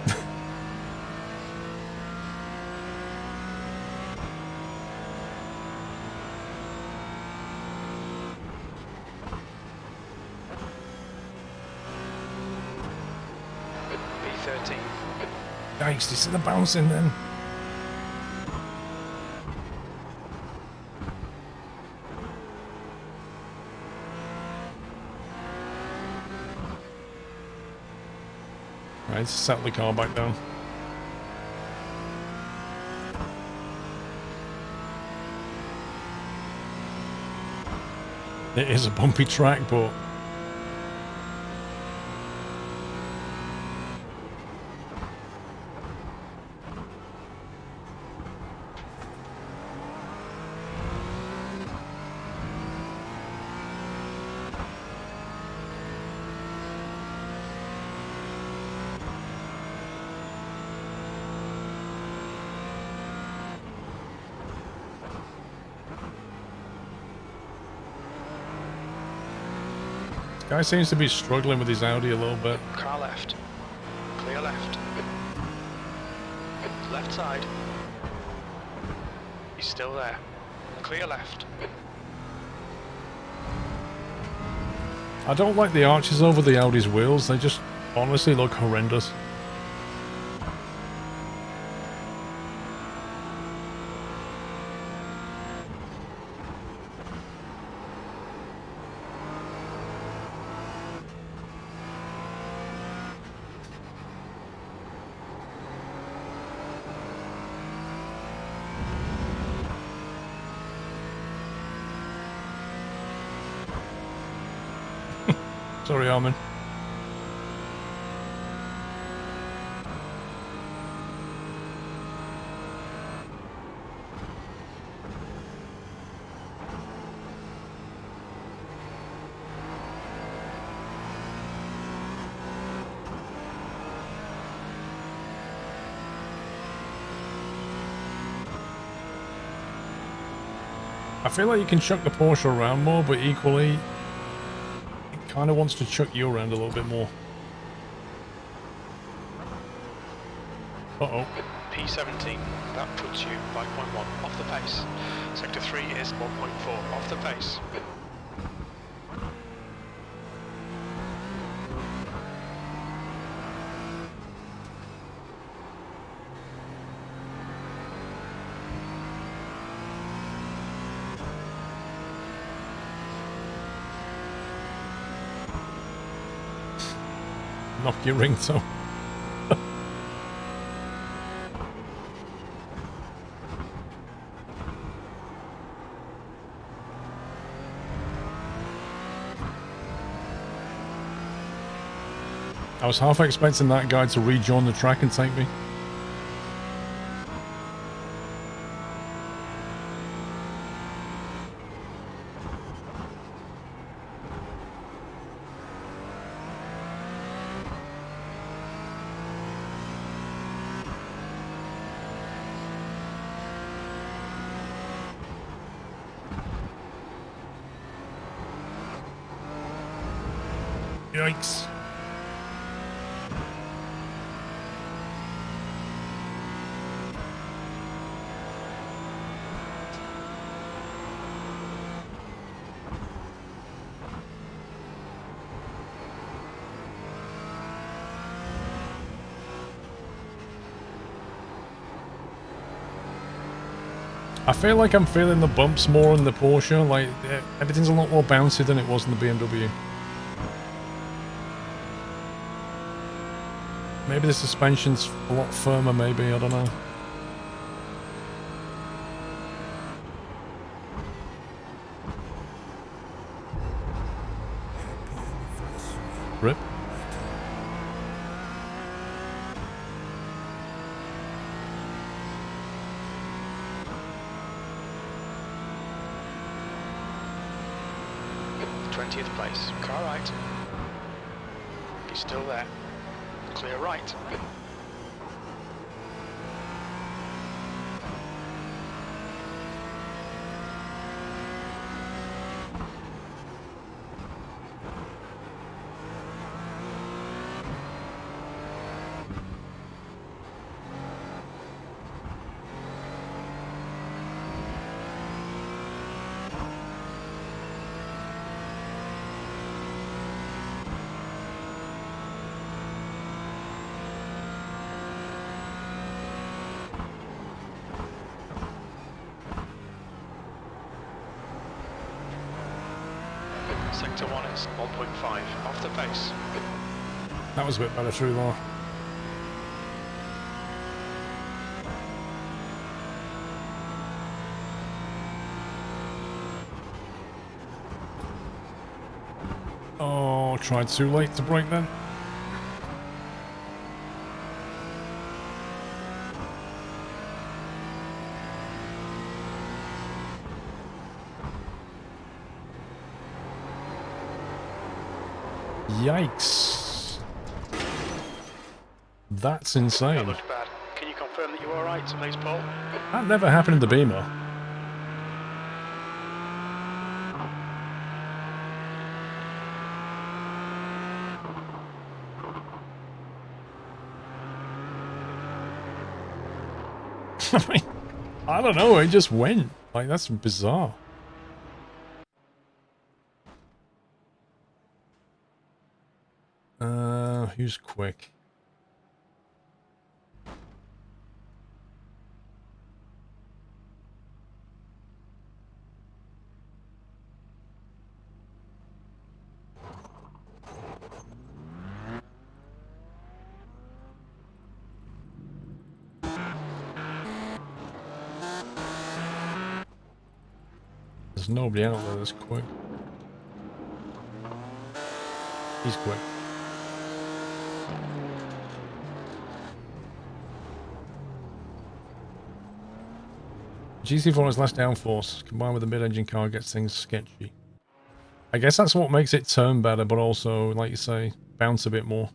B13. Yikes, you see the bouncing then. Right, set the car back down. It is a bumpy track, but guy seems to be struggling with his Audi a little bit. Car left. Clear left. Left side. He's still there. Clear left. I don't like the arches over the Audi's wheels. They just honestly look horrendous. Sorry, Armin. I feel like you can chuck the Porsche around more, but equally kind of wants to chuck you around a little bit more. Uh-oh. P17, that puts you 5.1 off the pace. Sector 3 is 1.4 off the pace. Knock your ringtone. I was half expecting that guy to rejoin the track and take me. Yikes. I feel like I'm feeling the bumps more in the Porsche. Like, everything's a lot more bouncy than it was in the BMW. Maybe the suspension's a lot firmer, maybe, I don't know. Rip. th place. Car right. He's still there. Clear right. Sector 1 is 1.5 off the pace. That was a bit better through there. Oh, tried too late to brake then. Yikes. That's insane. That looked bad. Can you confirm that you're alright, please, Paul? That never happened in the Beamer. I mean, I don't know, it just went. Like, that's bizarre. Who's quick? There's nobody out there that's quick. He's quick. GT4's less downforce, combined with the mid-engine car, gets things sketchy. I guess that's what makes it turn better, but also, like you say, bounce a bit more.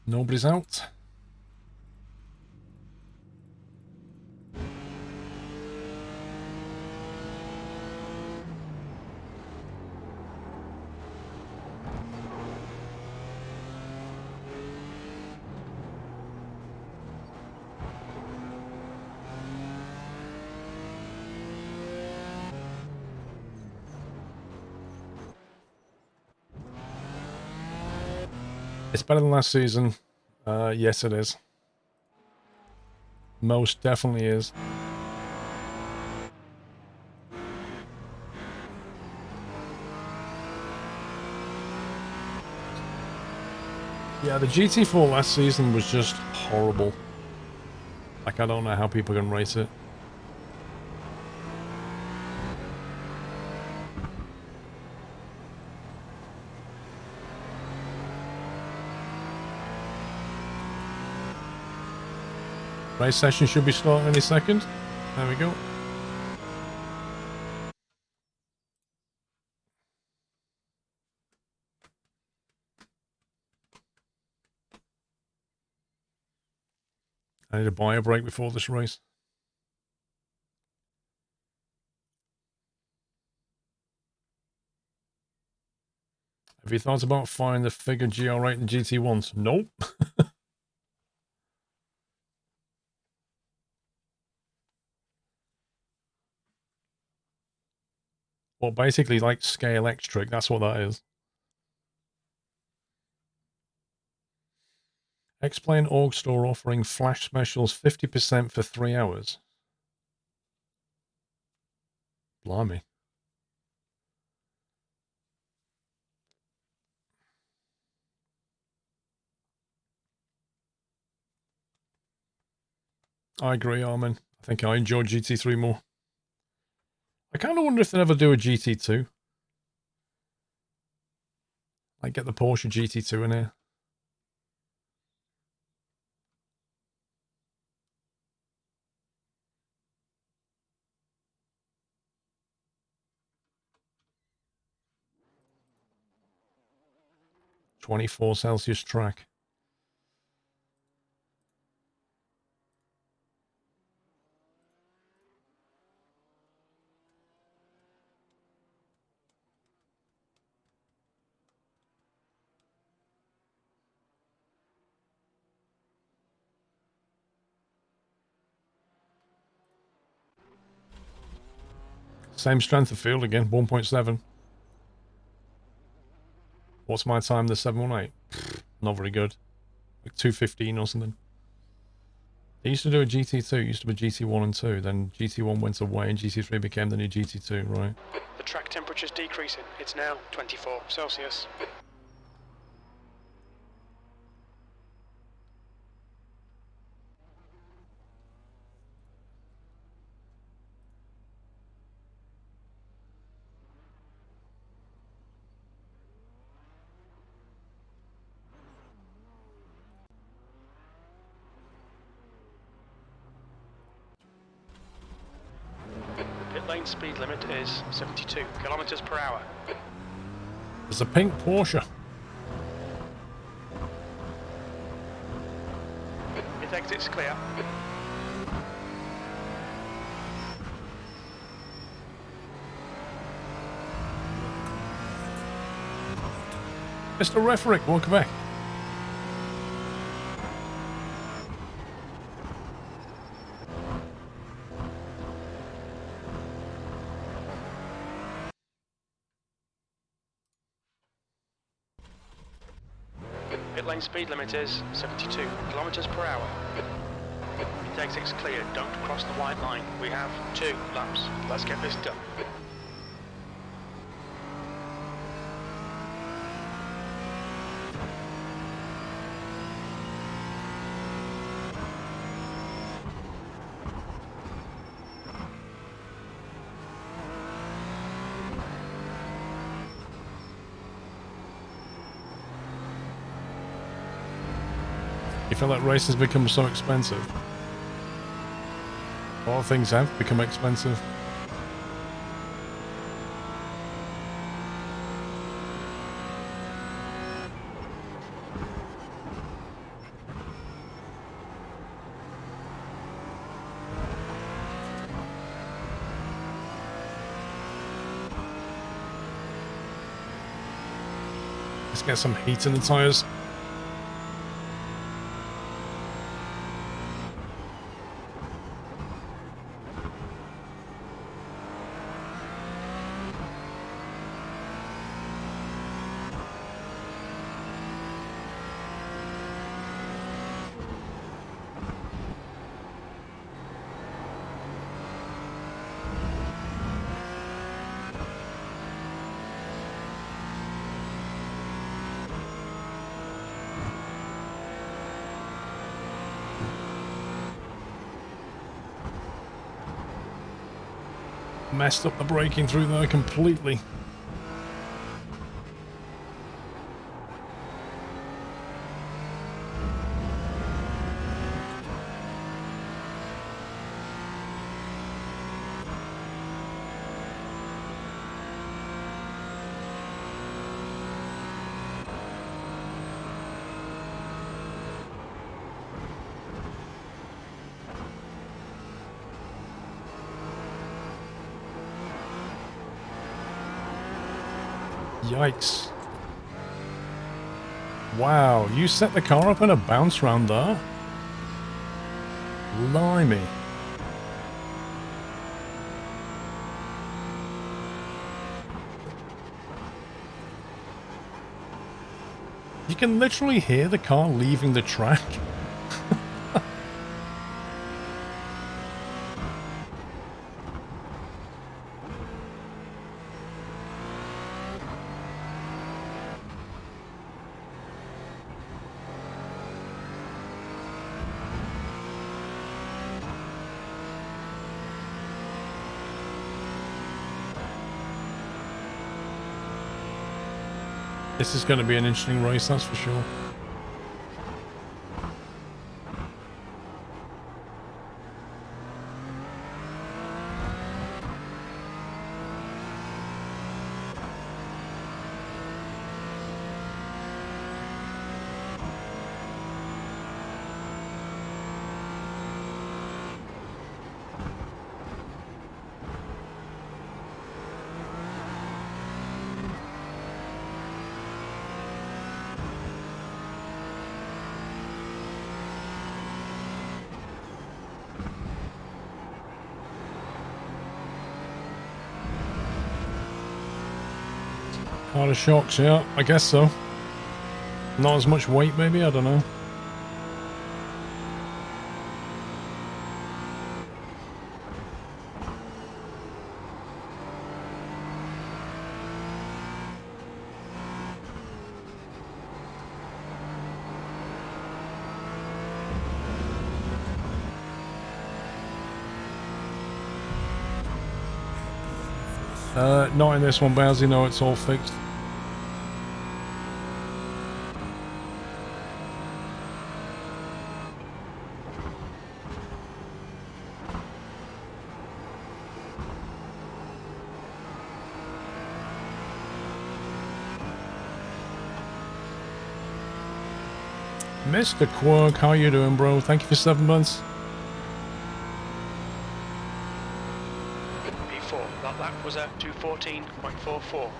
Nobody's out. It's better than last season. Yes, it is. Most definitely is. Yeah, the GT4 last season was just horrible. Like, I don't know how people can race it. Race session should be starting any second. There we go. I need to buy a break before this race. Have you thought about firing the figure GR8 and GT1s? Nope. Well, basically like Scale Electric, that's what that is. Explain org store offering flash specials 50% for 3 hours. Blimey. I agree, Armin. I think I enjoy GT3 more. I kind of wonder if they'll ever do a GT2. Like get the Porsche GT2 in here. -24 track. Same strength of field again, 1.7. What's my time? The 718? Not very good. Like 2:15 or something. They used to do a GT2, it used to be GT1 and 2, then GT1 went away and GT3 became the new GT2, right? The track temperature's decreasing. It's now 24 Celsius. Pit lane speed limit is 72 kilometers per hour. There's a pink Porsche. Pit exit's clear. Mr. Referee, welcome back. Pit lane speed limit is 72 kilometers per hour. Pit exit's clear. Don't cross the white line. We have 2 laps. Let's get this done. You feel like racing's become so expensive? A lot of things have become expensive. Let's get some heat in the tyres. Messed up the braking through there completely. Yikes. Wow, you set the car up in a bounce round there? Blimey. You can literally hear the car leaving the track. This is going to be an interesting race, that's for sure. Harder shocks, yeah, I guess so. Not as much weight, maybe, I don't know. Not in this one, Bowsy, no, it's all fixed. Mr. Quirk, how you doing, bro? Thank you for 7 months. P4, that lap was at 2:14.44.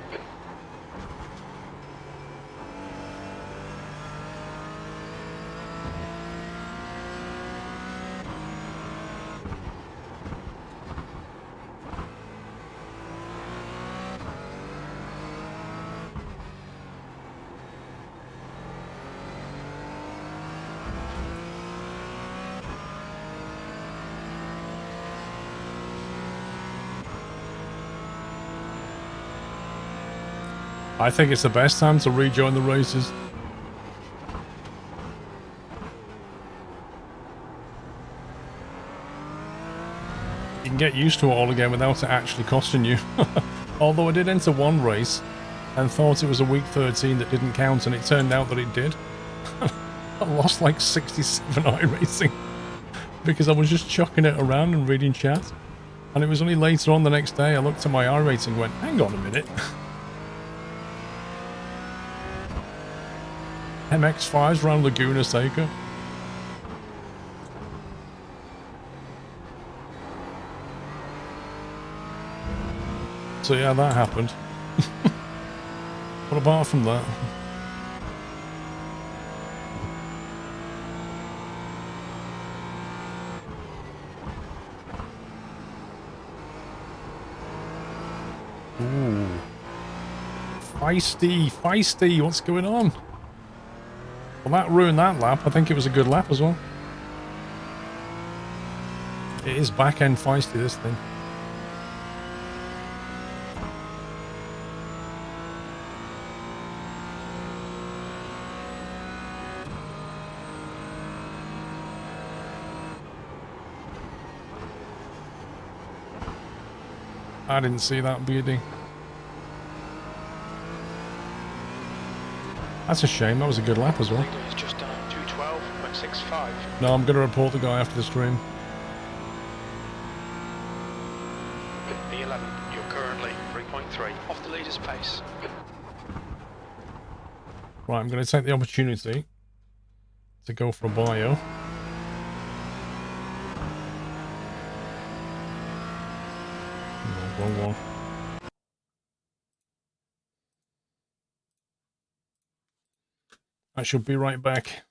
I think it's the best time to rejoin the races. You can get used to it all again without it actually costing you. Although I did enter one race and thought it was a week 13 that didn't count, and it turned out that it did. I lost like 67 iRacing because I was just chucking it around and reading chat. And it was only later on the next day I looked at my iRacing and went, hang on a minute. MX-5s around Laguna Seca. So yeah, that happened. But apart from that... Ooh. Feisty, what's going on? Well, that ruined that lap. I think it was a good lap as well. It is back-end feisty, this thing. I didn't see that beauty. That's a shame. That was a good lap as well. It's just done 2:12.65. No, I'm going to report the guy after the stream. P11, you're currently 3.3 off the leader's pace. Right, I'm going to take the opportunity to go for a bio. No, wrong one. I should be right back.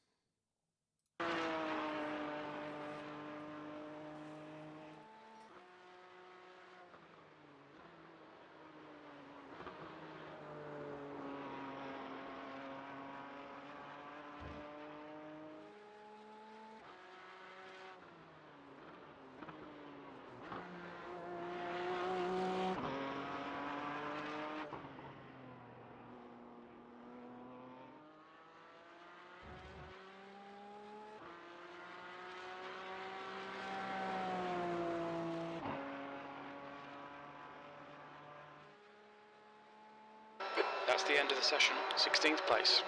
That's the end of the session. 16th place.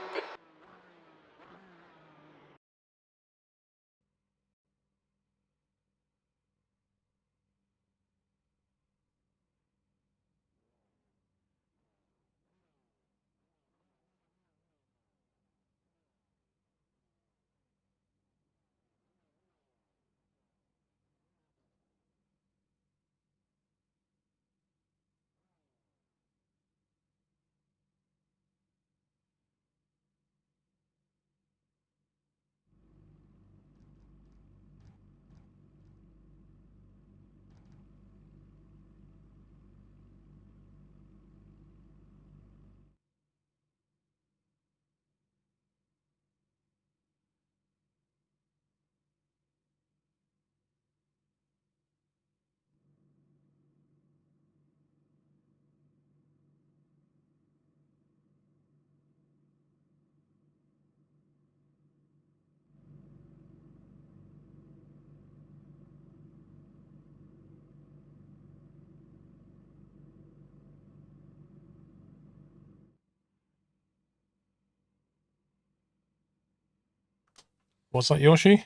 What's that, Yoshi?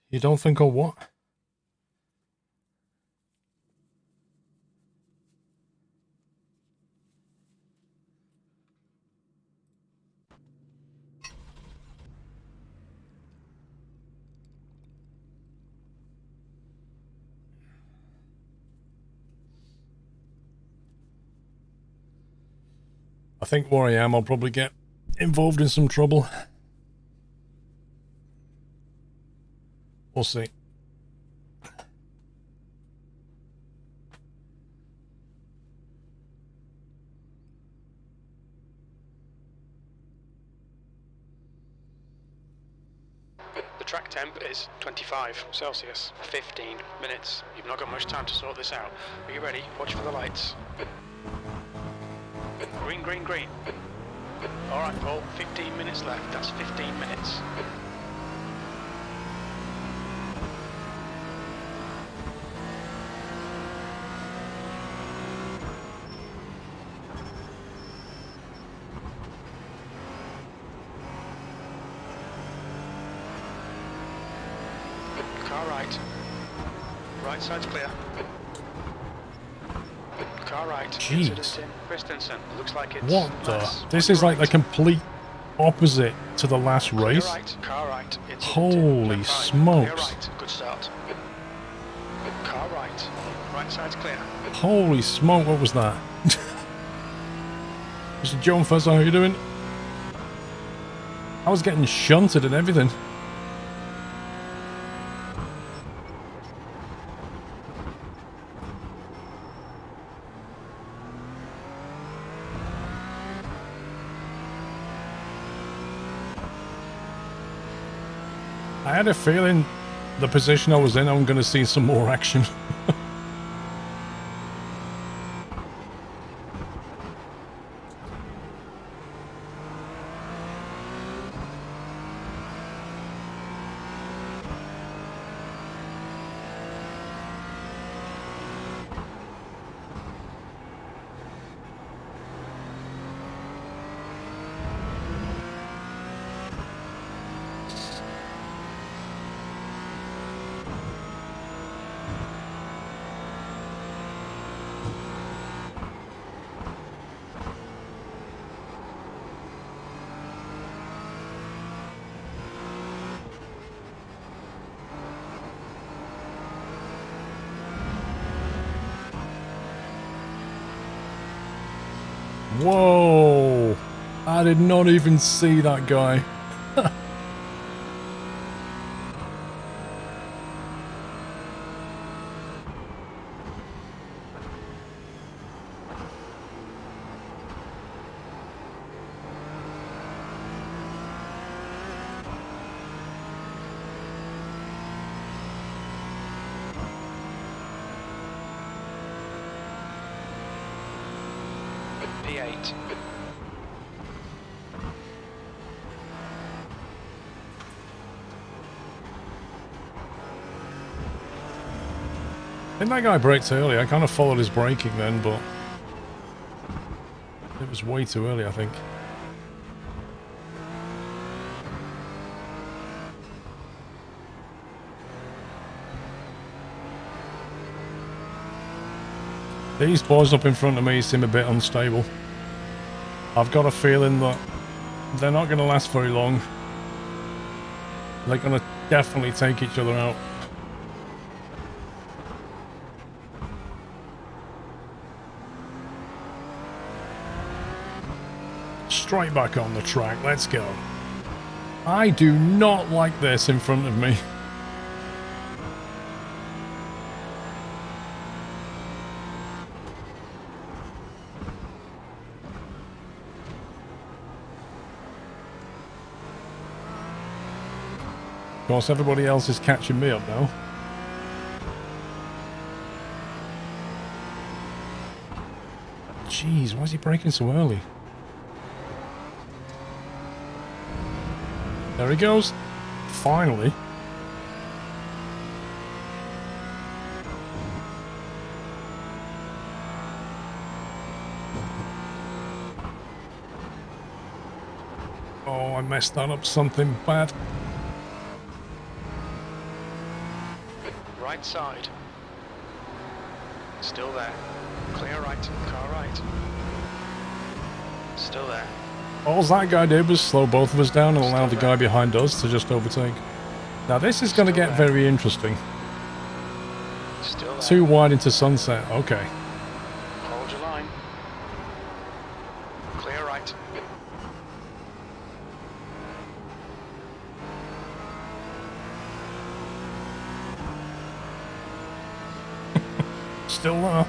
You don't think or what? I think where I am, I'll probably get involved in some trouble. We'll see. The track temp is 25 Celsius, 15 minutes. You've not got much time to sort this out. Are you ready? Watch for the lights. Green, green, green. All right, Paul, 15 minutes left. That's 15 minutes. Car right. Right side's clear. Car right. Jeez. Incident in Christensen. Looks like it's What the? less. This On is your like the right. complete opposite to the last Clear race. right. Car right. Incident in. Holy Left five. smokes. Clear right. Good start. Car right. Right side's clear. Holy smoke, what was that? Mr. Joan Fuzzer, how you doing? I was getting shunted and everything. I had a feeling the position I was in, I'm going to see some more action. Whoa! I did not even see that guy. P8. I think that guy braked early. I kind of followed his braking then, but it was way too early, I think. These boys up in front of me seem a bit unstable. I've got a feeling that they're not going to last very long. They're going to definitely take each other out. Straight back on the track, let's go. I do not like this in front of me. Of course, everybody else is catching me up now. Jeez, why is he braking so early? There he goes. Finally. Oh, I messed that up something bad. Right side. Still there. Clear right. Car right. Still there. All that guy did was slow both of us down and allow the guy behind us to just overtake. Now this is going to get very interesting. Still there. Too wide into sunset. Okay. Hold your line. Clear right. Still there.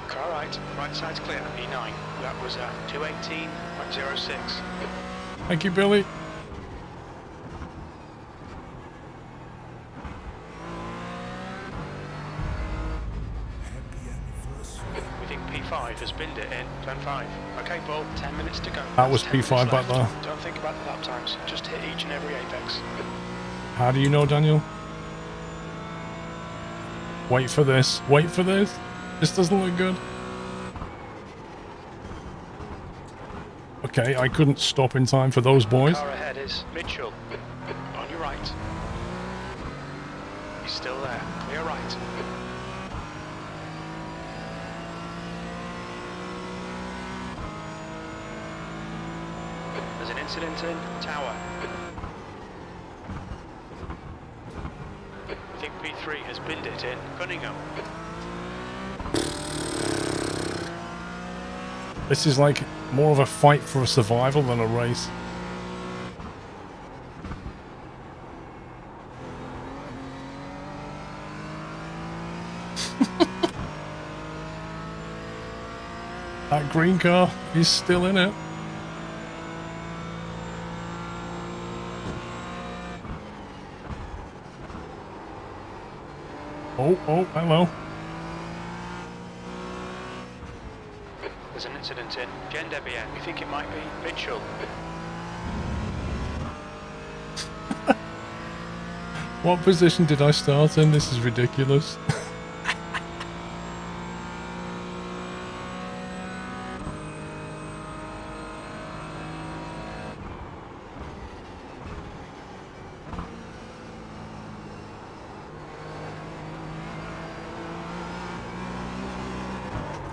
Car right. Right side's clear. E9. That was 218.06. Thank you, Billy. Happy anniversary. We think P5 has binned it in turn 5. Okay, Paul, 10 minutes to go. That was That's 10 P5 minutes back left. there. Don't think about the lap times. Just hit each and every apex. How do you know, Daniel? Wait for this. Wait for this. This doesn't look good. Okay, I couldn't stop in time for those boys. Car ahead is Mitchell. On your right. He's still there. Clear right. There's an incident in Tower. I think P3 has binned it in Cunningham. This is like more of a fight for survival than a race. That green car is still in it. Oh, hello. There's an incident in Gendebien. We think it might be Mitchell. What position did I start in? This is ridiculous.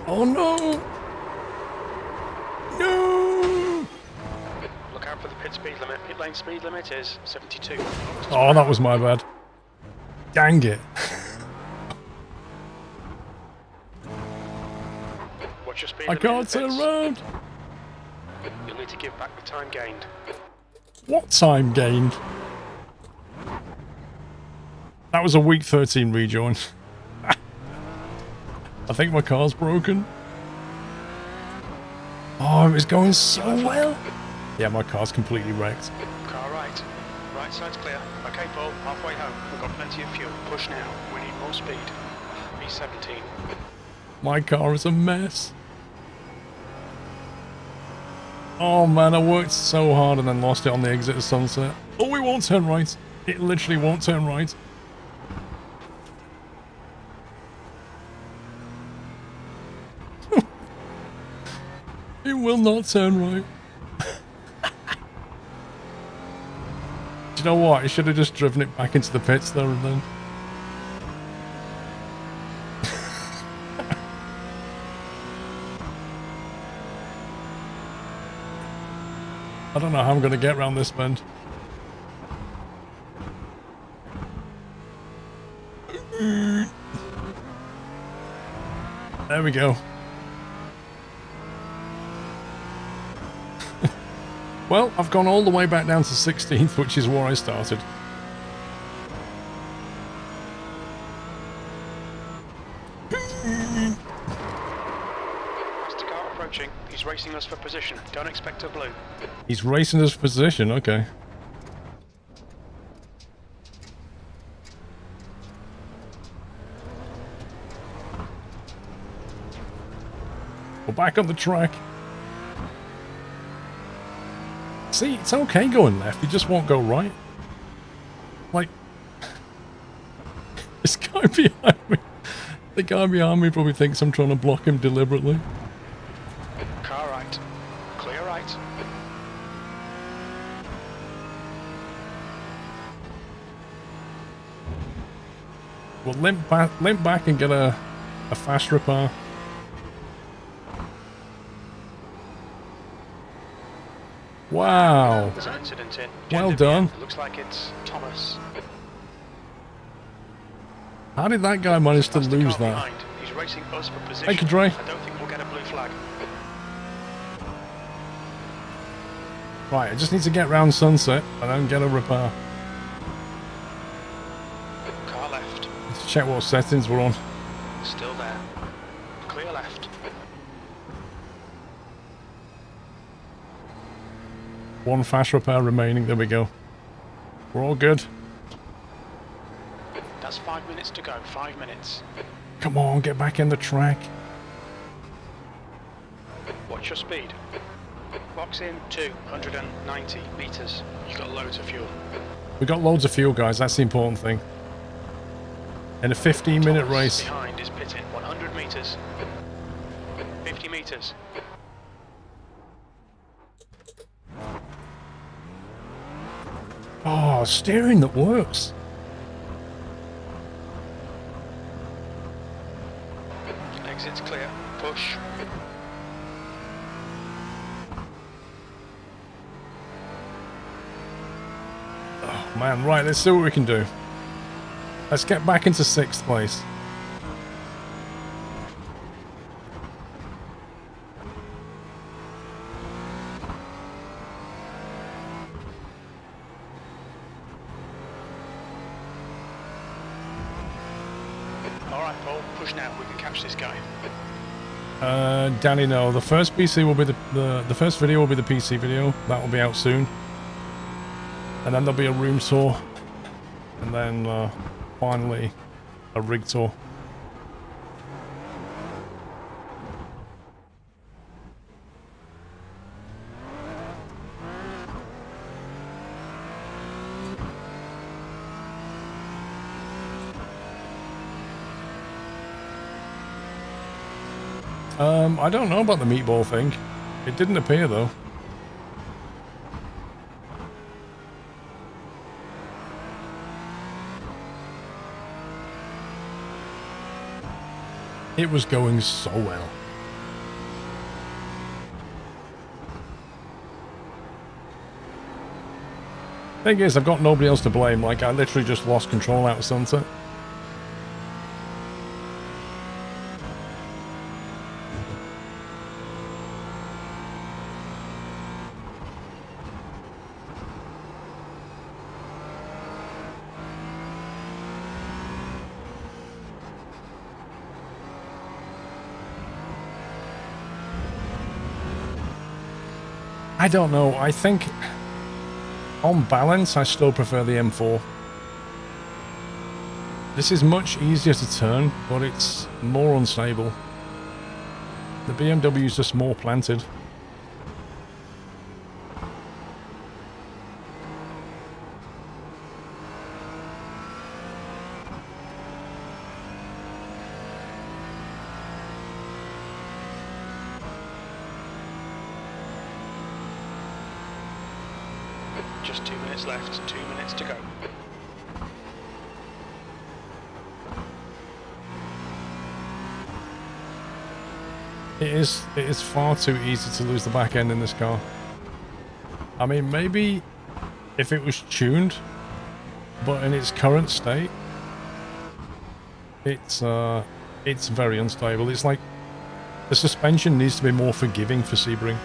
Oh no! No! Look out for the pit speed limit. Pit lane speed limit is 72. Oh, that was my bad. Dang it. Watch your speed I limit in can't the turn pits. around. You'll need to give back the time gained. What time gained? That was a week 13 rejoin. I think my car's broken. Oh, it was going so well. Yeah, my car's completely wrecked. Car right. Right side's clear. Okay, Paul, halfway home. We've got plenty of fuel. Push now. We need more speed. B17. My car is a mess. Oh man, I worked so hard and then lost it on the exit of Sunset. Oh, it won't turn right. It literally won't turn right. It will not turn right. Do you know what? I should have just driven it back into the pits there and then. I don't know how I'm going to get around this bend. There we go. Well, I've gone all the way back down to 16th, which is where I started. Master car approaching. He's racing us for position. Don't expect a blue. He's racing us for position, okay. We're back on the track. See, it's okay going left, he just won't go right. Like, this guy behind me, the guy behind me probably thinks I'm trying to block him deliberately. Car right. Clear right. We'll limp back and get a fast repair. Wow. There's an incident in. Well Gender done. It looks like it's Thomas. How did that guy manage to That's the lose car that? behind. He's racing us for position. Thank you, Dre. I don't think we'll get a blue flag. Right, I just need to get round Sunset and then get a repair. Car left. Let's check what settings we're on. Still there. Clear left. One fast repair remaining. There we go. We're all good. That's 5 minutes to go. 5 minutes. Come on, get back in the track. Watch your speed. Box in 290 meters. You've got loads of fuel. We got loads of fuel, guys. That's the important thing. In a 15-minute Thomas race. behind is pitting 100 meters. 50 meters. Oh, steering that works. Exit's clear. Push. Oh, man, right, let's see what we can do. Let's get back into 6th place. Alright, Paul, push now. We can catch this guy. Danny, no. The first PC will be the first video will be the PC video. That will be out soon. And then there'll be a room tour. And then finally a rig tour. I don't know about the meatball thing. It didn't appear though. It was going so well. Thing is, I've got nobody else to blame. Like, I literally just lost control out of Sunset. I don't know. I think on balance, I still prefer the M4. This is much easier to turn, but it's more unstable. The BMW is just more planted. Just 2 minutes left, 2 minutes to go. It is far too easy to lose the back end in this car. I mean, maybe if it was tuned, but in its current state, it's very unstable. It's like the suspension needs to be more forgiving for Sebring.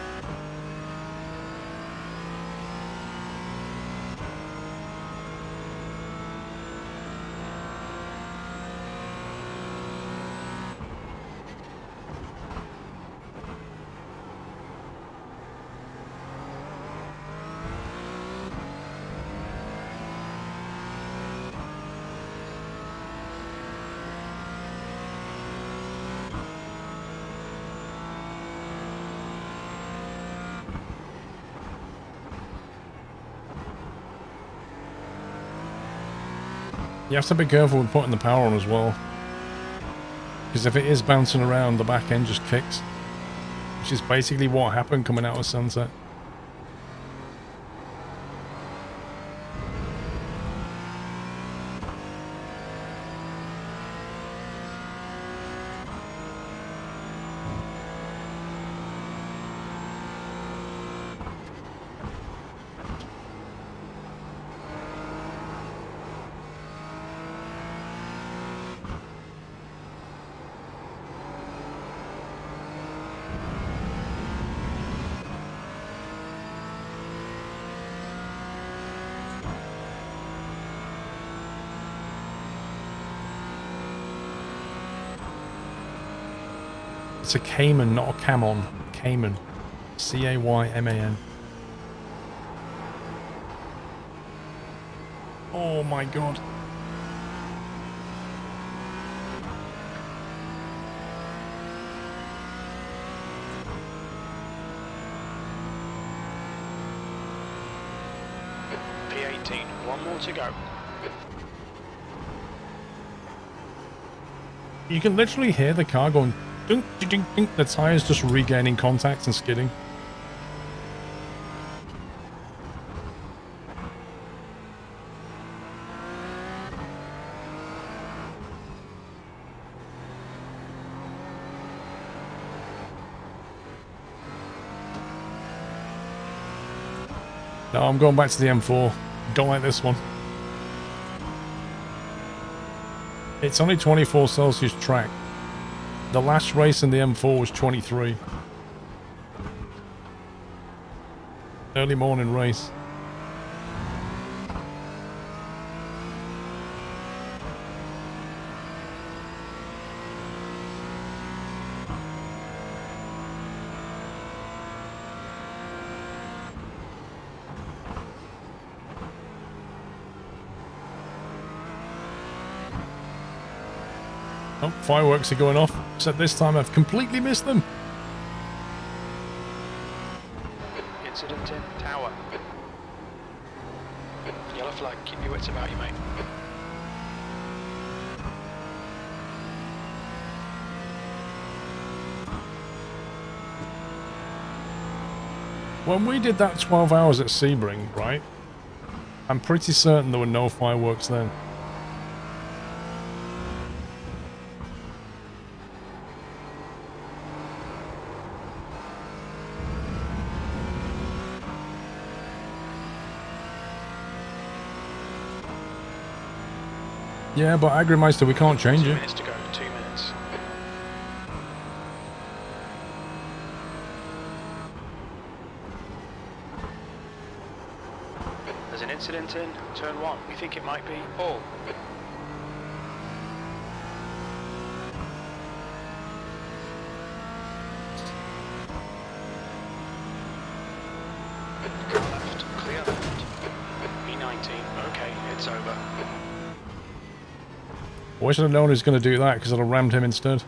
You have to be careful with putting the power on as well. Because if it is bouncing around, the back end just kicks. Which is basically what happened coming out of Sunset. It's a Cayman, not a Camon. Cayman. C-A-Y-M-A-N. Oh my god. P18, one more to go. You can literally hear the car going dunk, dunk, dunk, dunk. The tyres just regaining contact and skidding. No, I'm going back to the M4. Don't like this one. It's only 24 Celsius track. The last race in the M4 was 23. Early morning race. Oh, fireworks are going off, except this time I've completely missed them. Incident in tower. Yellow flag, keep your wits about you, mate. When we did that 12 hours at Sebring, right? I'm pretty certain there were no fireworks then. Yeah, but Agrimeister, we can't change 2 it. minutes to go, 2 minutes. There's an incident in turn 1. We think it might be Paul. Car left, clear left. E19, okay, it's over. I wish I'd have known he was going to do that because I'd have rammed him instead.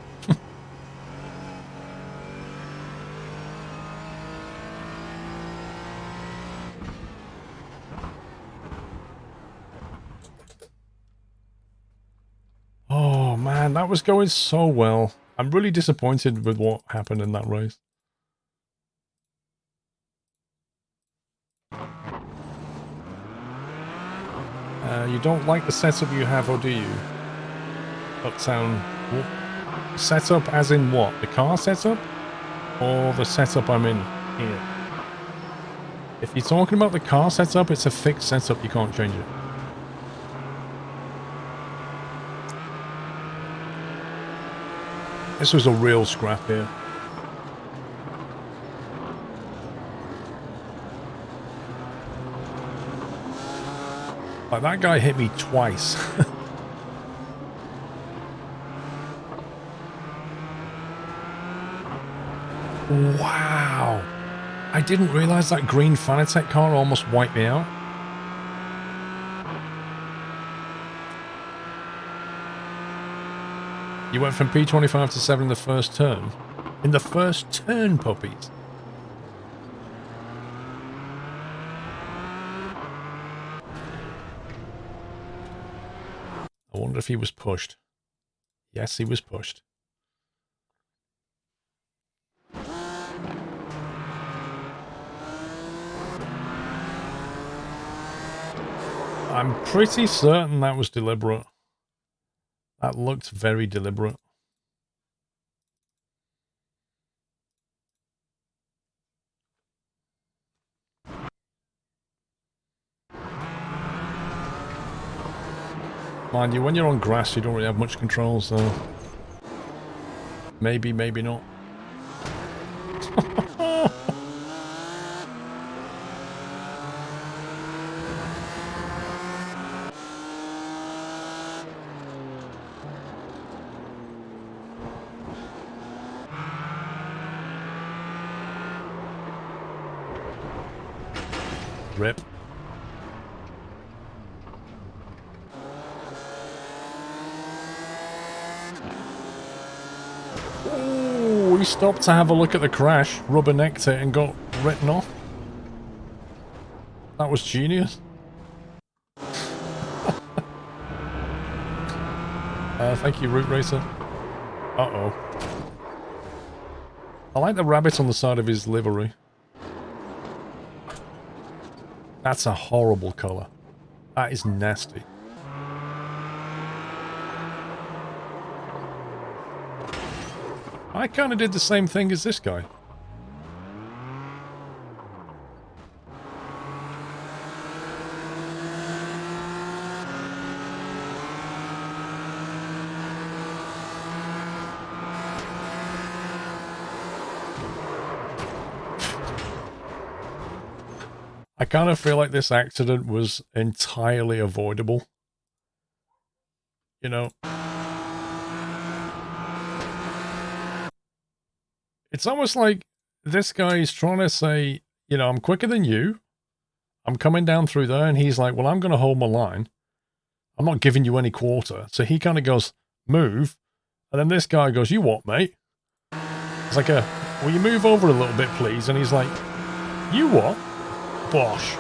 Oh man, that was going so well. I'm really disappointed with what happened in that race. You don't like the setup you have, or do you? Uptown. Setup as in what? The car setup? Or the setup I'm in here? If you're talking about the car setup, it's a fixed setup, you can't change it. This was a real scrap here. Like, that guy hit me twice. Wow. I didn't realize that green Fanatec car almost wiped me out. You went from P25 to 7 in the first turn. In the first turn, puppies. I wonder if he was pushed. Yes, he was pushed. I'm pretty certain that was deliberate. That looked very deliberate. Mind you, when you're on grass, you don't really have much control, so... Maybe, maybe not. Rip. Ooh, we stopped to have a look at the crash, rubbernecked it, and got written off. That was genius. Thank you, Root Racer. Uh-oh. I like the rabbit on the side of his livery. That's a horrible colour. That is nasty. I kind of did the same thing as this guy. I kind of feel like this accident was entirely avoidable. You know. It's almost like this guy is trying to say, you know, I'm quicker than you. I'm coming down through there. And he's like, well, I'm going to hold my line. I'm not giving you any quarter. So he kind of goes, move. And then this guy goes, you what, mate? It's like will you move over a little bit, please? And he's like, you what? Bosh.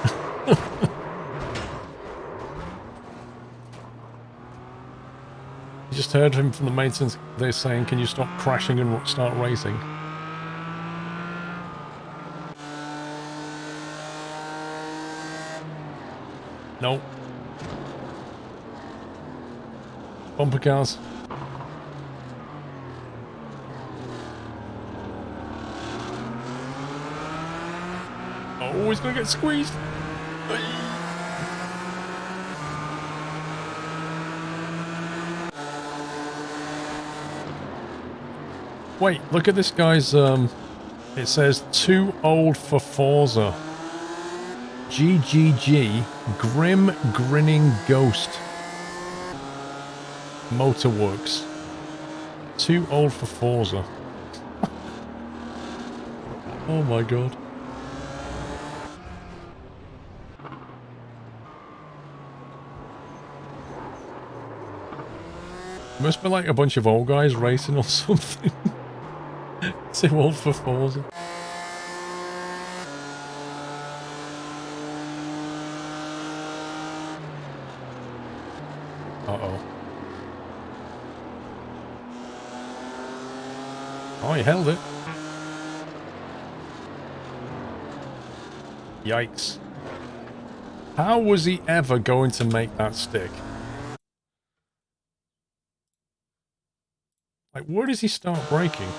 You just heard him from the maintenance. They're saying, can you stop crashing and start racing? Nope. Bumper cars. Oh, he's gonna get squeezed. Wait, look at this guy's, it says, too old for Forza. GGG, Grim Grinning Ghost. Motorworks. Too old for Forza. Oh my god. Must be like a bunch of old guys racing or something. Too old for Forza. Uh-oh. Oh, he held it. Yikes. How was he ever going to make that stick? Like, where does he start braking?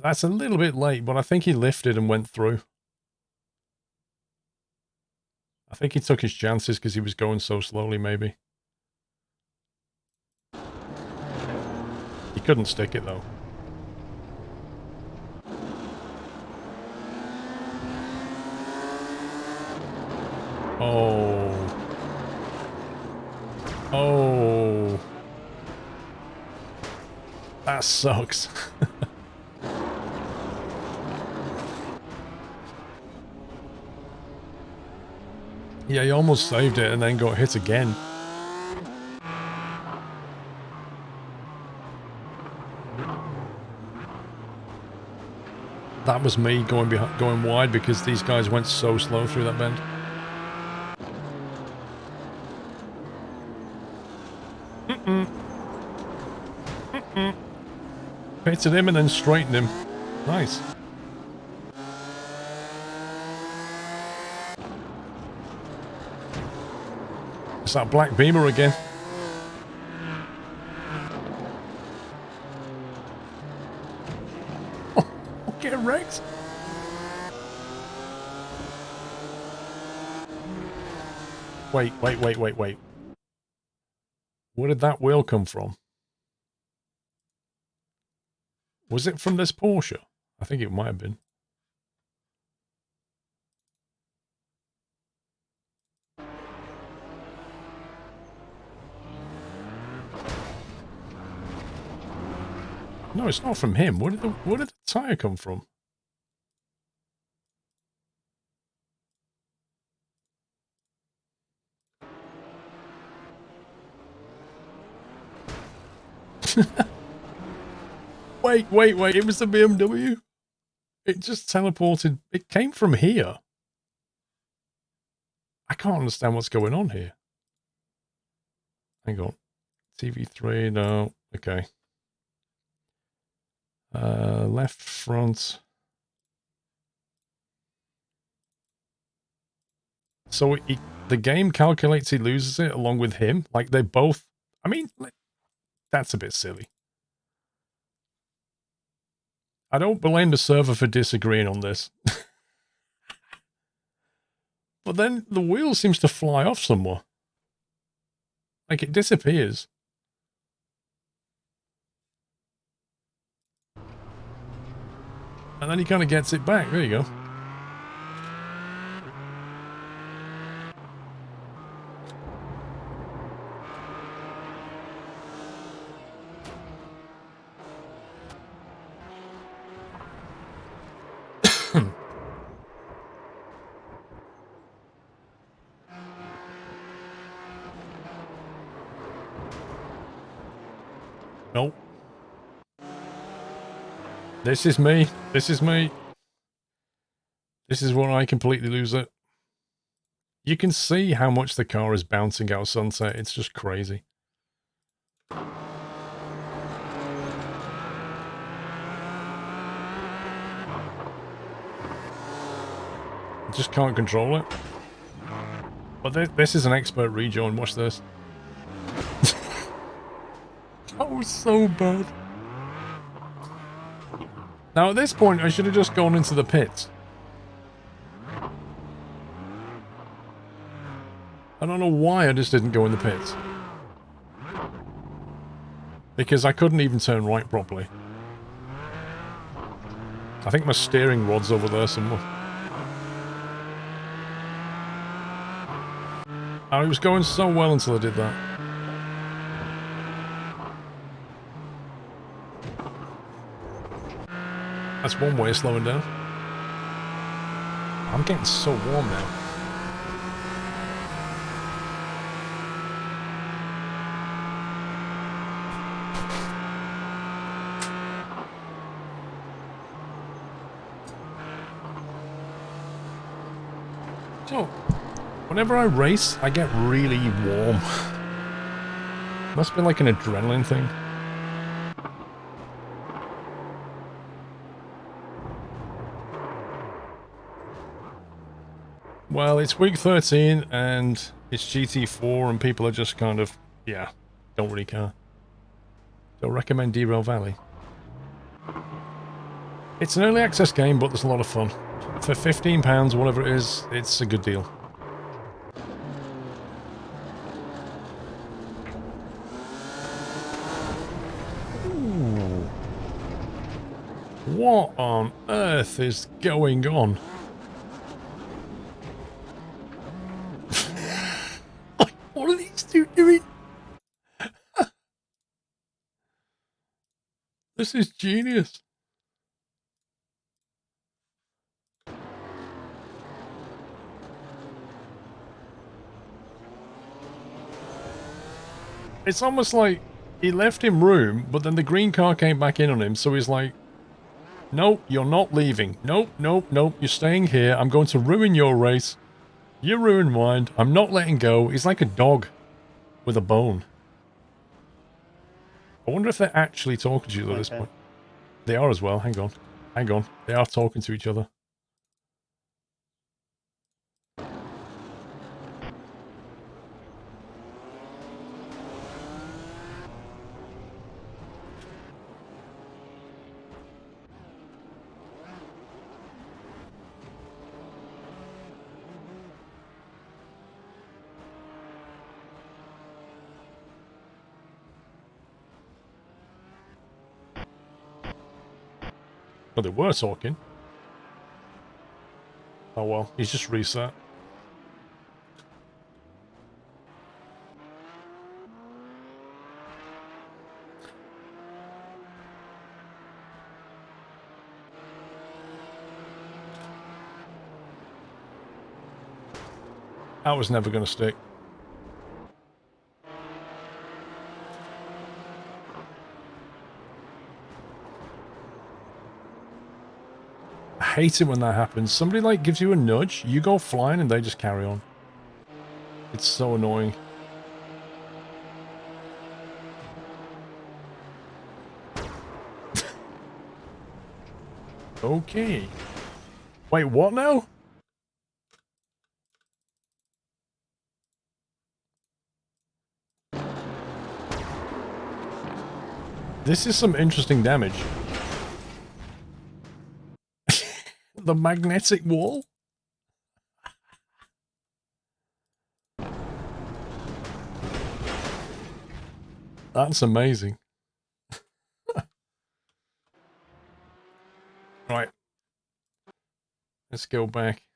That's a little bit late, but I think he lifted and went through. I think he took his chances because he was going so slowly, maybe. He couldn't stick it, though. Oh. Oh. That sucks. Yeah, he almost saved it and then got hit again. That was me going wide because these guys went so slow through that bend. Pitted him and then straightened him. Nice. It's that black beamer again. Oh, get wrecked. Wait. Where did that wheel come from? Was it from this Porsche? I think it might have been. No, it's not from him. Where did the tire come from? Wait. It was the BMW. It just teleported. It came from here. I can't understand what's going on here. Hang on. TV3, no. Okay. Left front. So the game calculates he loses it along with him? Like they both... I mean, that's a bit silly. I don't blame the server for disagreeing on this. But then the wheel seems to fly off somewhere. Like it disappears. And then he kind of gets it back. There you go. Nope. This is me. This is me. This is where I completely lose it. You can see how much the car is bouncing out of Sunset. It's just crazy. Just can't control it. But this is an expert rejoin. Watch this. That was so bad. Now at this point, I should have just gone into the pits. I don't know why I just didn't go in the pits. Because I couldn't even turn right properly. I think my steering rod's over there somewhere. I was going so well until I did that. That's one way of slowing down. I'm getting so warm now. So, whenever I race, I get really warm. Must be like an adrenaline thing. Well, it's week 13 and it's GT4 and people are just kind of, yeah, don't really care. Don't recommend Derail Valley. It's an early access game, but there's a lot of fun. For £15, whatever it is, it's a good deal. Ooh. What on earth is going on? What are these two doing? This is genius. It's almost like he left him room, but then the green car came back in on him, so he's like, nope, you're not leaving. Nope, nope, nope, you're staying here. I'm going to ruin your race. You ruined mine. I'm not letting go. He's like a dog with a bone. I wonder if they're actually talking to each other at this point. They are as well. Hang on. Hang on. They are talking to each other. Well, they were talking. Oh well, he's just reset. That was never going to stick. I hate it when that happens. Somebody like gives you a nudge, you go flying and they just carry on. It's so annoying. Okay. Wait, what now? This is some interesting damage. The magnetic wall? That's amazing. Right. Let's go back.